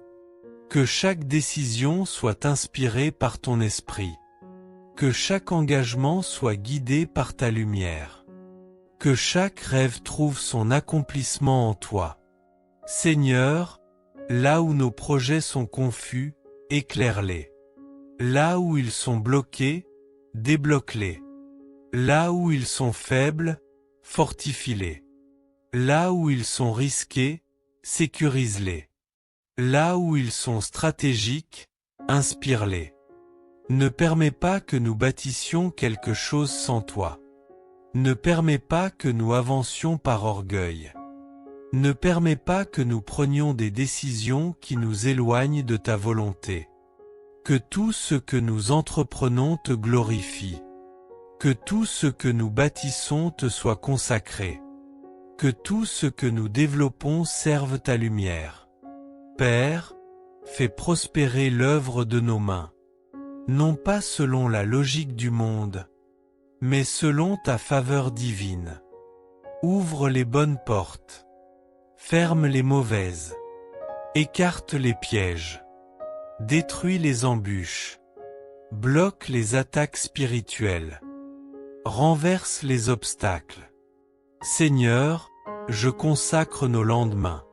D: Que chaque décision soit inspirée par ton esprit. Que chaque engagement soit guidé par ta lumière. Que chaque rêve trouve son accomplissement en toi. Seigneur, là où nos projets sont confus, éclaire-les. Là où ils sont bloqués, débloque-les. Là où ils sont faibles, fortifie-les. Là où ils sont risqués, sécurise-les. Là où ils sont stratégiques, inspire-les. Ne permets pas que nous bâtissions quelque chose sans toi. Ne permets pas que nous avancions par orgueil. Ne permets pas que nous prenions des décisions qui nous éloignent de ta volonté. Que tout ce que nous entreprenons te glorifie. Que tout ce que nous bâtissons te soit consacré. Que tout ce que nous développons serve ta lumière. Père, fais prospérer l'œuvre de nos mains. Non pas selon la logique du monde, mais selon ta faveur divine. Ouvre les bonnes portes. Ferme les mauvaises. Écarte les pièges. Détruis les embûches. Bloque les attaques spirituelles. Renverse les obstacles. Seigneur, je consacre nos lendemains.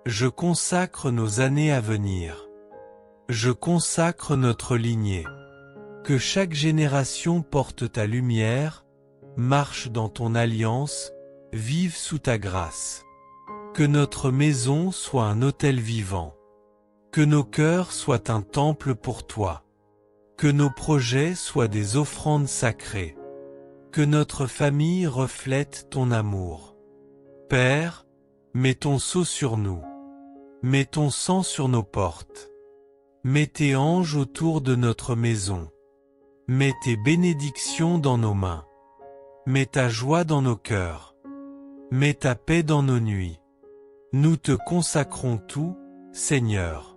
D: Je consacre nos années à venir. Je consacre notre lignée. Que chaque génération porte ta lumière, marche dans ton alliance, vive sous ta grâce. Que notre maison soit un autel vivant. Que nos cœurs soient un temple pour toi. Que nos projets soient des offrandes sacrées. Que notre famille reflète ton amour. Père, mets ton sceau sur nous. Mets ton sang sur nos portes. Mets tes anges autour de notre maison. Mets tes bénédictions dans nos mains. Mets ta joie dans nos cœurs. Mets ta paix dans nos nuits. Nous te consacrons tout, Seigneur.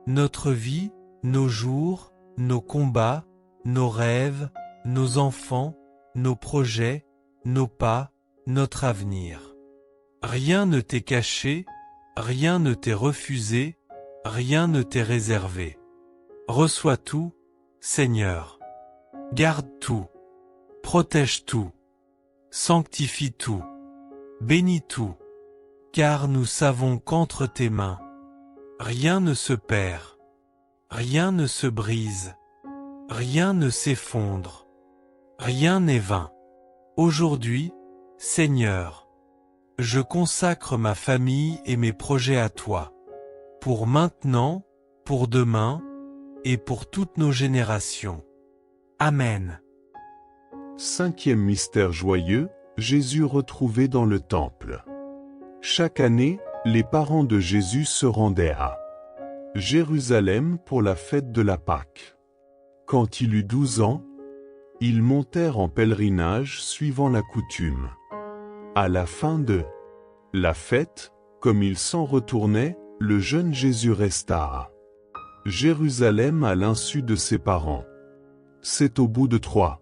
D: Notre vie, nos jours, nos combats, nos rêves, nos enfants, nos projets, nos pas, notre avenir. Rien ne t'est caché, rien ne t'est refusé, rien ne t'est réservé. Reçois tout, Seigneur. Garde tout. Protège tout. Sanctifie tout. Bénis tout. Car nous savons qu'entre tes mains, rien ne se perd, rien ne se brise, rien ne s'effondre, rien n'est vain. Aujourd'hui, Seigneur, je consacre ma famille et mes projets à toi, pour maintenant, pour demain, et pour toutes nos générations. Amen.
C: Cinquième mystère joyeux, Jésus retrouvé dans le temple. Chaque année, les parents de Jésus se rendaient à Jérusalem pour la fête de la Pâque. Quand il eut 12 ans, ils montèrent en pèlerinage suivant la coutume. À la fin de la fête, comme ils s'en retournaient, le jeune Jésus resta à Jérusalem à l'insu de ses parents. C'est au bout de 3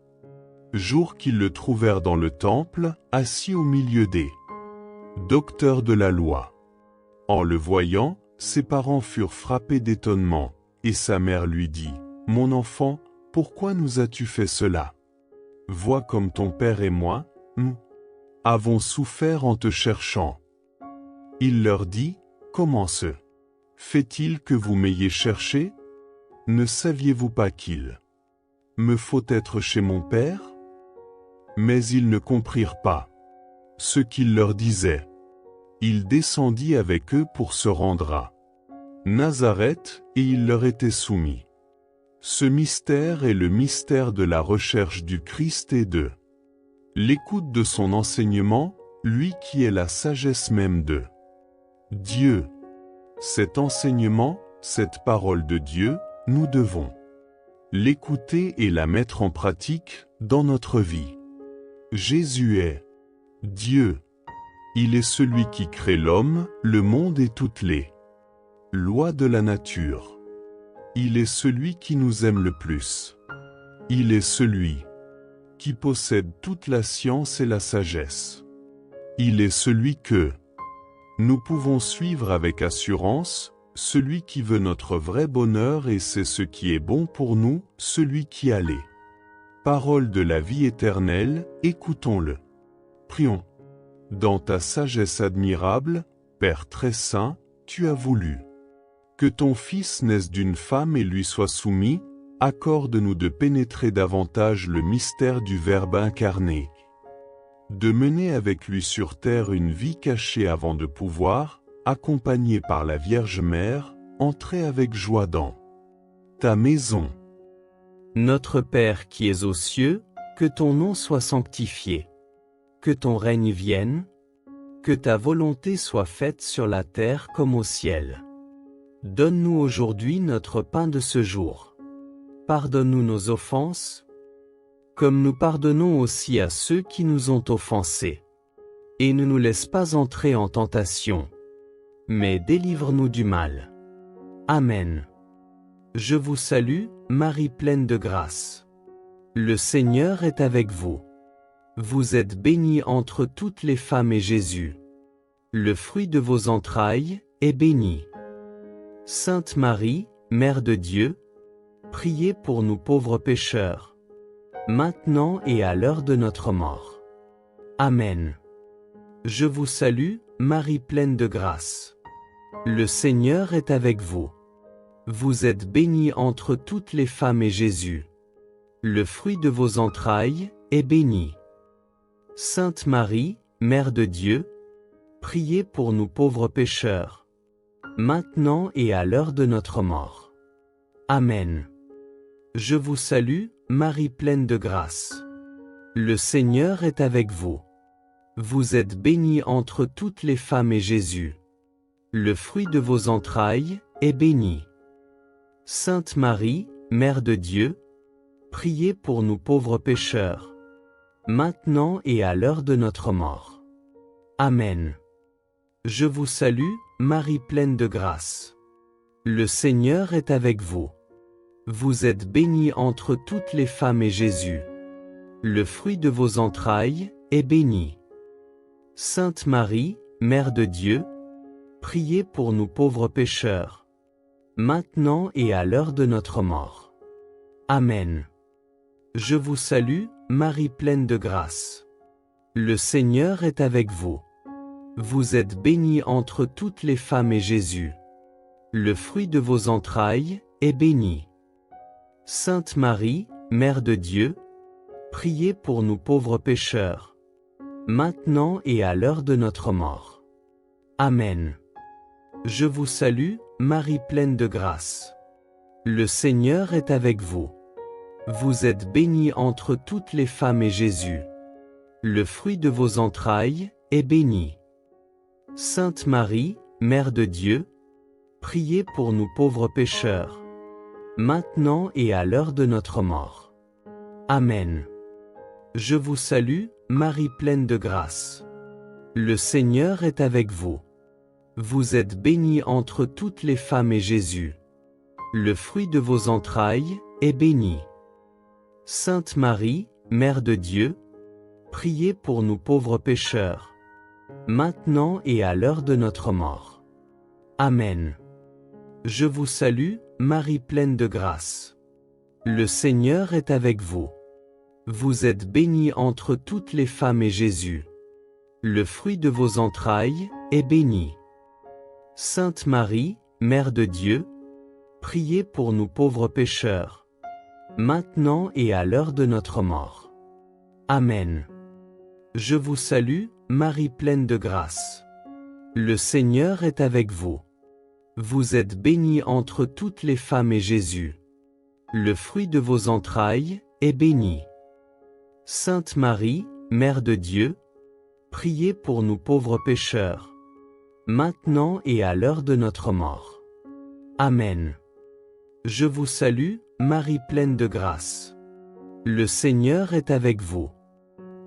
C: jours qu'ils le trouvèrent dans le temple, assis au milieu des docteurs de la loi. En le voyant, ses parents furent frappés d'étonnement, et sa mère lui dit, « Mon enfant, pourquoi nous as-tu fait cela? Vois comme ton père et moi, nous avons souffert en te cherchant. » Il leur dit, « Comment se fait-il que vous m'ayez cherché? Ne saviez-vous pas qu'il me faut être chez mon père? » Mais ils ne comprirent pas ce qu'il leur disait. Il descendit avec eux pour se rendre à Nazareth, et il leur était soumis. Ce mystère est le mystère de la recherche du Christ et de l'écoute de son enseignement, lui qui est la sagesse même de Dieu. Cet enseignement, cette parole de Dieu, nous devons l'écouter et la mettre en pratique dans notre vie. Jésus est Dieu. Il est celui qui crée l'homme, le monde et toutes les lois de la nature. Il est celui qui nous aime le plus. Il est celui qui possède toute la science et la sagesse. Il est celui que nous pouvons suivre avec assurance, celui qui veut notre vrai bonheur et c'est ce qui est bon pour nous, celui qui a les paroles de la vie éternelle, écoutons-le. Prions. Dans ta sagesse admirable, Père très saint, tu as voulu que ton Fils naisse d'une femme et lui soit soumis, accorde-nous de pénétrer davantage le mystère du Verbe incarné, de mener avec lui sur terre une vie cachée avant de pouvoir, accompagné par la Vierge Mère, entrez avec joie dans ta maison.
B: Notre Père qui es aux cieux, que ton nom soit sanctifié. Que ton règne vienne. Que ta volonté soit faite sur la terre comme au ciel. Donne-nous aujourd'hui notre pain de ce jour. Pardonne-nous nos offenses, comme nous pardonnons aussi à ceux qui nous ont offensés. Et ne nous laisse pas entrer en tentation, mais délivre-nous du mal. Amen. Je vous salue, Marie pleine de grâce. Le Seigneur est avec vous. Vous êtes bénie entre toutes les femmes et Jésus, le fruit de vos entrailles, est béni. Sainte Marie, Mère de Dieu, priez pour nous pauvres pécheurs, maintenant et à l'heure de notre mort. Amen. Je vous salue, Marie pleine de grâce. Le Seigneur est avec vous. Vous êtes bénie entre toutes les femmes et Jésus, le fruit de vos entrailles, est béni. Sainte Marie, Mère de Dieu, priez pour nous pauvres pécheurs, maintenant et à l'heure de notre mort. Amen. Je vous salue, Marie pleine de grâce. Le Seigneur est avec vous. Vous êtes bénie entre toutes les femmes et Jésus, le fruit de vos entrailles, est béni. Sainte Marie, Mère de Dieu, priez pour nous pauvres pécheurs, maintenant et à l'heure de notre mort. Amen. Je vous salue, Marie pleine de grâce. Le Seigneur est avec vous. Vous êtes bénie entre toutes les femmes et Jésus, le fruit de vos entrailles, est béni. Sainte Marie, Mère de Dieu, priez pour nous pauvres pécheurs, maintenant et à l'heure de notre mort. Amen. Je vous salue, Marie pleine de grâce. Le Seigneur est avec vous. Vous êtes bénie entre toutes les femmes et Jésus, le fruit de vos entrailles, est béni. Sainte Marie, Mère de Dieu, priez pour nous pauvres pécheurs, maintenant et à l'heure de notre mort. Amen. Je vous salue, Marie pleine de grâce. Le Seigneur est avec vous. Vous êtes bénie entre toutes les femmes et Jésus, le fruit de vos entrailles, est béni. Sainte Marie, Mère de Dieu, priez pour nous pauvres pécheurs, maintenant et à l'heure de notre mort. Amen. Je vous salue, Marie pleine de grâce. Le Seigneur est avec vous. Vous êtes bénie entre toutes les femmes et Jésus, le fruit de vos entrailles, est béni. Sainte Marie, Mère de Dieu, priez pour nous pauvres pécheurs, maintenant et à l'heure de notre mort. Amen. Je vous salue, Marie pleine de grâce. Le Seigneur est avec vous. Vous êtes bénie entre toutes les femmes et Jésus, le fruit de vos entrailles, est béni. Sainte Marie, Mère de Dieu, priez pour nous pauvres pécheurs, maintenant et à l'heure de notre mort. Amen. Je vous salue, Marie pleine de grâce. Le Seigneur est avec vous. Vous êtes bénie entre toutes les femmes et Jésus, le fruit de vos entrailles, est béni. Sainte Marie, Mère de Dieu, priez pour nous pauvres pécheurs, maintenant et à l'heure de notre mort. Amen. Je vous salue, Marie pleine de grâce. Le Seigneur est avec vous.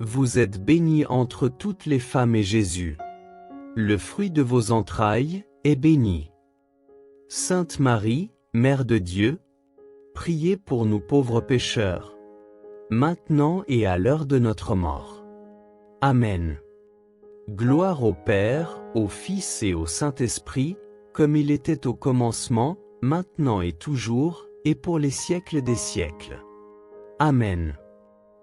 B: Vous êtes bénie entre toutes les femmes et Jésus, le fruit de vos entrailles, est béni. Sainte Marie, Mère de Dieu, priez pour nous pauvres pécheurs, maintenant et à l'heure de notre mort. Amen. Gloire au Père, au Fils et au Saint-Esprit, comme il était au commencement, maintenant et toujours, et pour les siècles des siècles. Amen.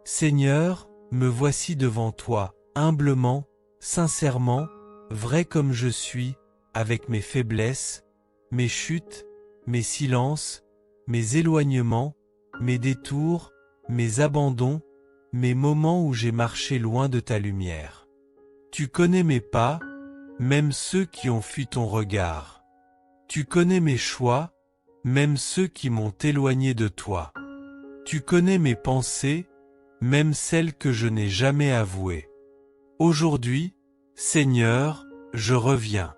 D: Seigneur, me voici devant toi, humblement, sincèrement, vrai comme je suis, avec mes faiblesses, mes chutes, mes silences, mes éloignements, mes détours, mes abandons, mes moments où j'ai marché loin de ta lumière. Tu connais mes pas, même ceux qui ont fui ton regard. Tu connais mes choix, même ceux qui m'ont éloigné de toi. Tu connais mes pensées, même celles que je n'ai jamais avouées. Aujourd'hui, Seigneur, je reviens.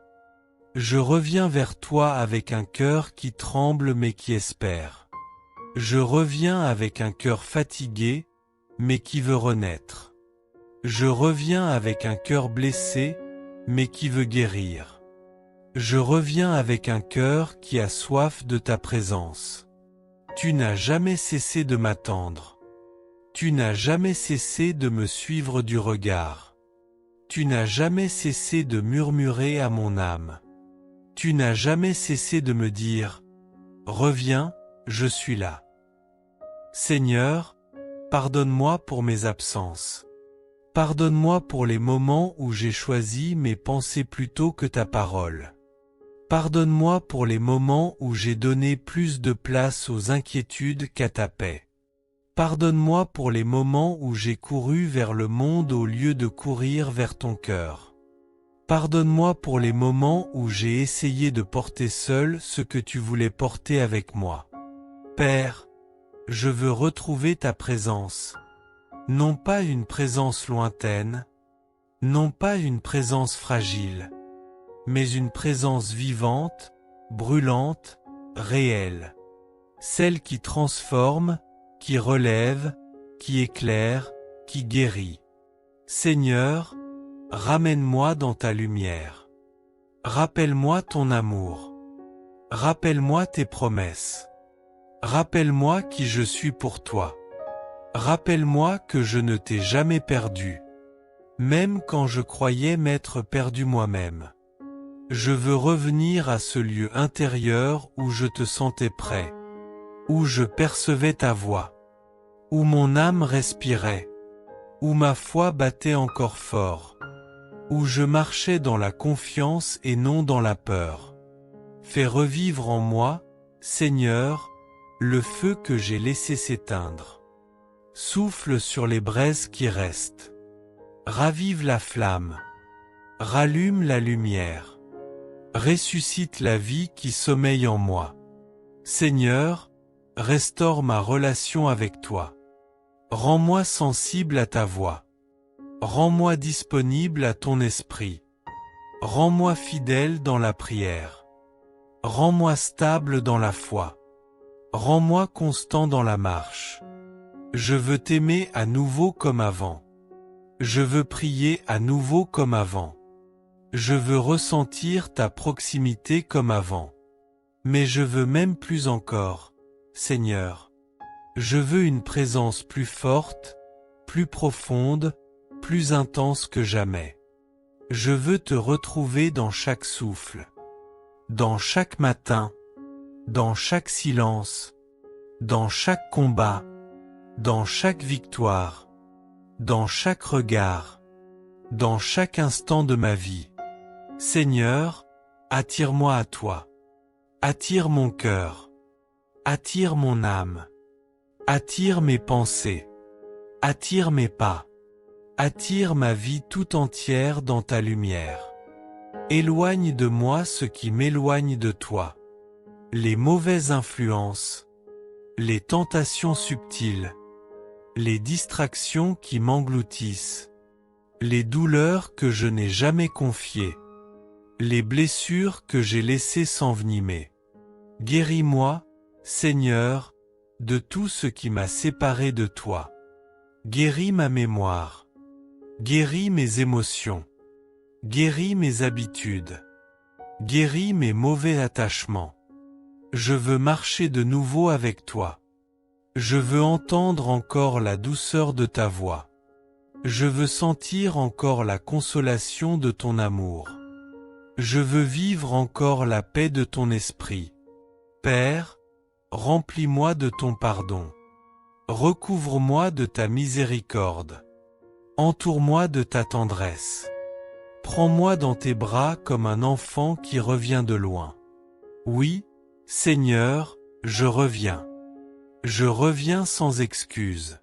D: Je reviens vers toi avec un cœur qui tremble mais qui espère. Je reviens avec un cœur fatigué, mais qui veut renaître. Je reviens avec un cœur blessé, mais qui veut guérir. Je reviens avec un cœur qui a soif de ta présence. Tu n'as jamais cessé de m'attendre. Tu n'as jamais cessé de me suivre du regard. Tu n'as jamais cessé de murmurer à mon âme. Tu n'as jamais cessé de me dire « Reviens, je suis là ». Seigneur, pardonne-moi pour mes absences. Pardonne-moi pour les moments où j'ai choisi mes pensées plutôt que ta parole. Pardonne-moi pour les moments où j'ai donné plus de place aux inquiétudes qu'à ta paix. Pardonne-moi pour les moments où j'ai couru vers le monde au lieu de courir vers ton cœur. Pardonne-moi pour les moments où j'ai essayé de porter seul ce que tu voulais porter avec moi. Père, je veux retrouver ta présence. Non pas une présence lointaine, non pas une présence fragile, mais une présence vivante, brûlante, réelle. Celle qui transforme, qui relève, qui éclaire, qui guérit. Seigneur, ramène-moi dans ta lumière. Rappelle-moi ton amour. Rappelle-moi tes promesses. Rappelle-moi qui je suis pour toi. Rappelle-moi que je ne t'ai jamais perdu, même quand je croyais m'être perdu moi-même. Je veux revenir à ce lieu intérieur où je te sentais près, où je percevais ta voix, où mon âme respirait, où ma foi battait encore fort, où je marchais dans la confiance et non dans la peur. Fais revivre en moi, Seigneur, le feu que j'ai laissé s'éteindre. Souffle sur les braises qui restent. Ravive la flamme. Rallume la lumière. Ressuscite la vie qui sommeille en moi. Seigneur, restaure ma relation avec toi. Rends-moi sensible à ta voix. Rends-moi disponible à ton esprit. Rends-moi fidèle dans la prière. Rends-moi stable dans la foi. Rends-moi constant dans la marche. Je veux t'aimer à nouveau comme avant. Je veux prier à nouveau comme avant. Je veux ressentir ta proximité comme avant. Mais je veux même plus encore, Seigneur. Je veux une présence plus forte, plus profonde, plus intense que jamais. Je veux te retrouver dans chaque souffle, dans chaque matin, dans chaque silence, dans chaque combat, dans chaque victoire, dans chaque regard, dans chaque instant de ma vie. Seigneur, attire-moi à toi. Attire mon cœur. Attire mon âme. Attire mes pensées. Attire mes pas. Attire ma vie tout entière dans ta lumière. Éloigne de moi ce qui m'éloigne de toi. Les mauvaises influences, les tentations subtiles, les distractions qui m'engloutissent, les douleurs que je n'ai jamais confiées, les blessures que j'ai laissées s'envenimer. Guéris-moi, Seigneur, de tout ce qui m'a séparé de toi. Guéris ma mémoire. Guéris mes émotions. Guéris mes habitudes. Guéris mes mauvais attachements. Je veux marcher de nouveau avec toi. Je veux entendre encore la douceur de ta voix. Je veux sentir encore la consolation de ton amour. Je veux vivre encore la paix de ton esprit. Père, remplis-moi de ton pardon. Recouvre-moi de ta miséricorde. Entoure-moi de ta tendresse. Prends-moi dans tes bras comme un enfant qui revient de loin. Oui, Seigneur, je reviens. Je reviens sans excuse.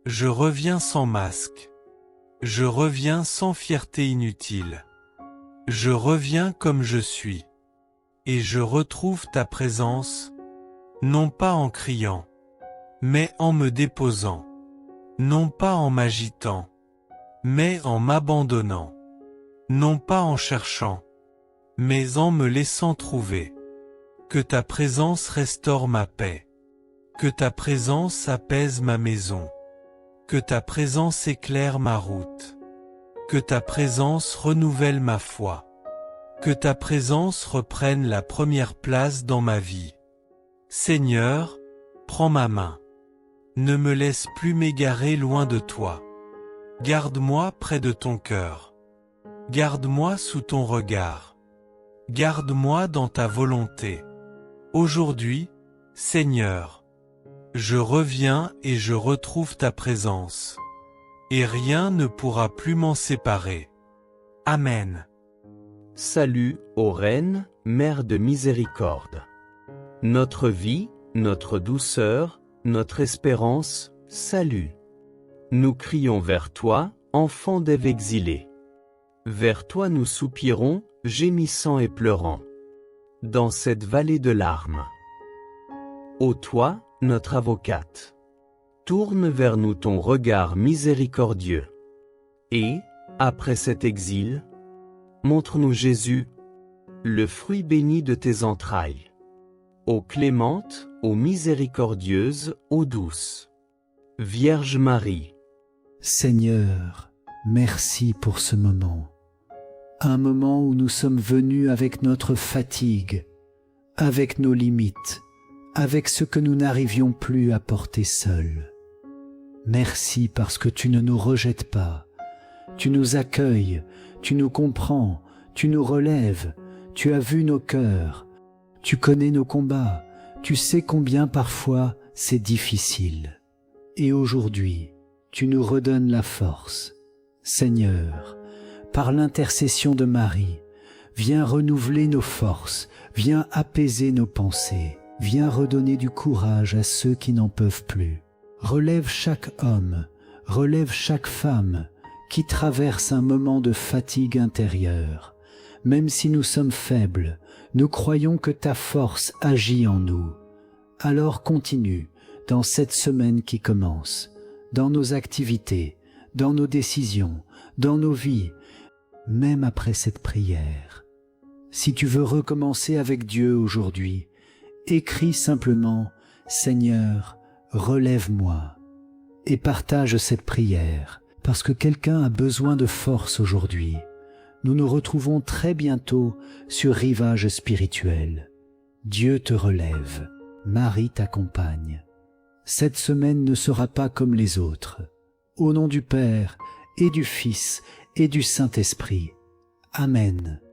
D: Je reviens sans masque. Je reviens sans fierté inutile. Je reviens comme je suis. Et je retrouve ta présence, non pas en criant, mais en me déposant, non pas en m'agitant, mais en m'abandonnant, non pas en cherchant, mais en me laissant trouver. Que ta présence restaure ma paix. Que ta présence apaise ma maison. Que ta présence éclaire ma route. Que ta présence renouvelle ma foi. Que ta présence reprenne la première place dans ma vie. Seigneur, prends ma main. Ne me laisse plus m'égarer loin de toi. Garde-moi près de ton cœur. Garde-moi sous ton regard. Garde-moi dans ta volonté. Aujourd'hui, Seigneur, je reviens et je retrouve ta présence. Et rien ne pourra plus m'en séparer. Amen.
B: Salut, ô Reine, Mère de miséricorde. Notre vie, notre douceur, notre espérance, salut. Nous crions vers toi, enfant d'Ève exilée. Vers toi nous soupirons, gémissant et pleurant. Dans cette vallée de larmes. Ô toi, notre avocate. Tourne vers nous ton regard miséricordieux. Et, après cet exil, montre-nous Jésus, le fruit béni de tes entrailles. Ô clémente, ô miséricordieuse, ô douce. Vierge Marie.
A: Seigneur, merci pour ce moment. Un moment où nous sommes venus avec notre fatigue, avec nos limites, avec ce que nous n'arrivions plus à porter seuls. Merci parce que tu ne nous rejettes pas, tu nous accueilles, tu nous comprends, tu nous relèves, tu as vu nos cœurs, tu connais nos combats, tu sais combien parfois c'est difficile. Et aujourd'hui, tu nous redonnes la force. Seigneur, par l'intercession de Marie, viens renouveler nos forces, viens apaiser nos pensées, viens redonner du courage à ceux qui n'en peuvent plus. Relève chaque homme, relève chaque femme qui traverse un moment de fatigue intérieure. Même si nous sommes faibles, nous croyons que ta force agit en nous. Alors continue dans cette semaine qui commence, dans nos activités, dans nos décisions, dans nos vies, même après cette prière. Si tu veux recommencer avec Dieu aujourd'hui, écris simplement « Seigneur, relève-moi » et partage cette prière parce que quelqu'un a besoin de force aujourd'hui. Nous nous retrouvons très bientôt sur Rivage Spirituel. Dieu te relève, Marie t'accompagne. Cette semaine ne sera pas comme les autres. Au nom du Père et du Fils et du Saint-Esprit. Amen.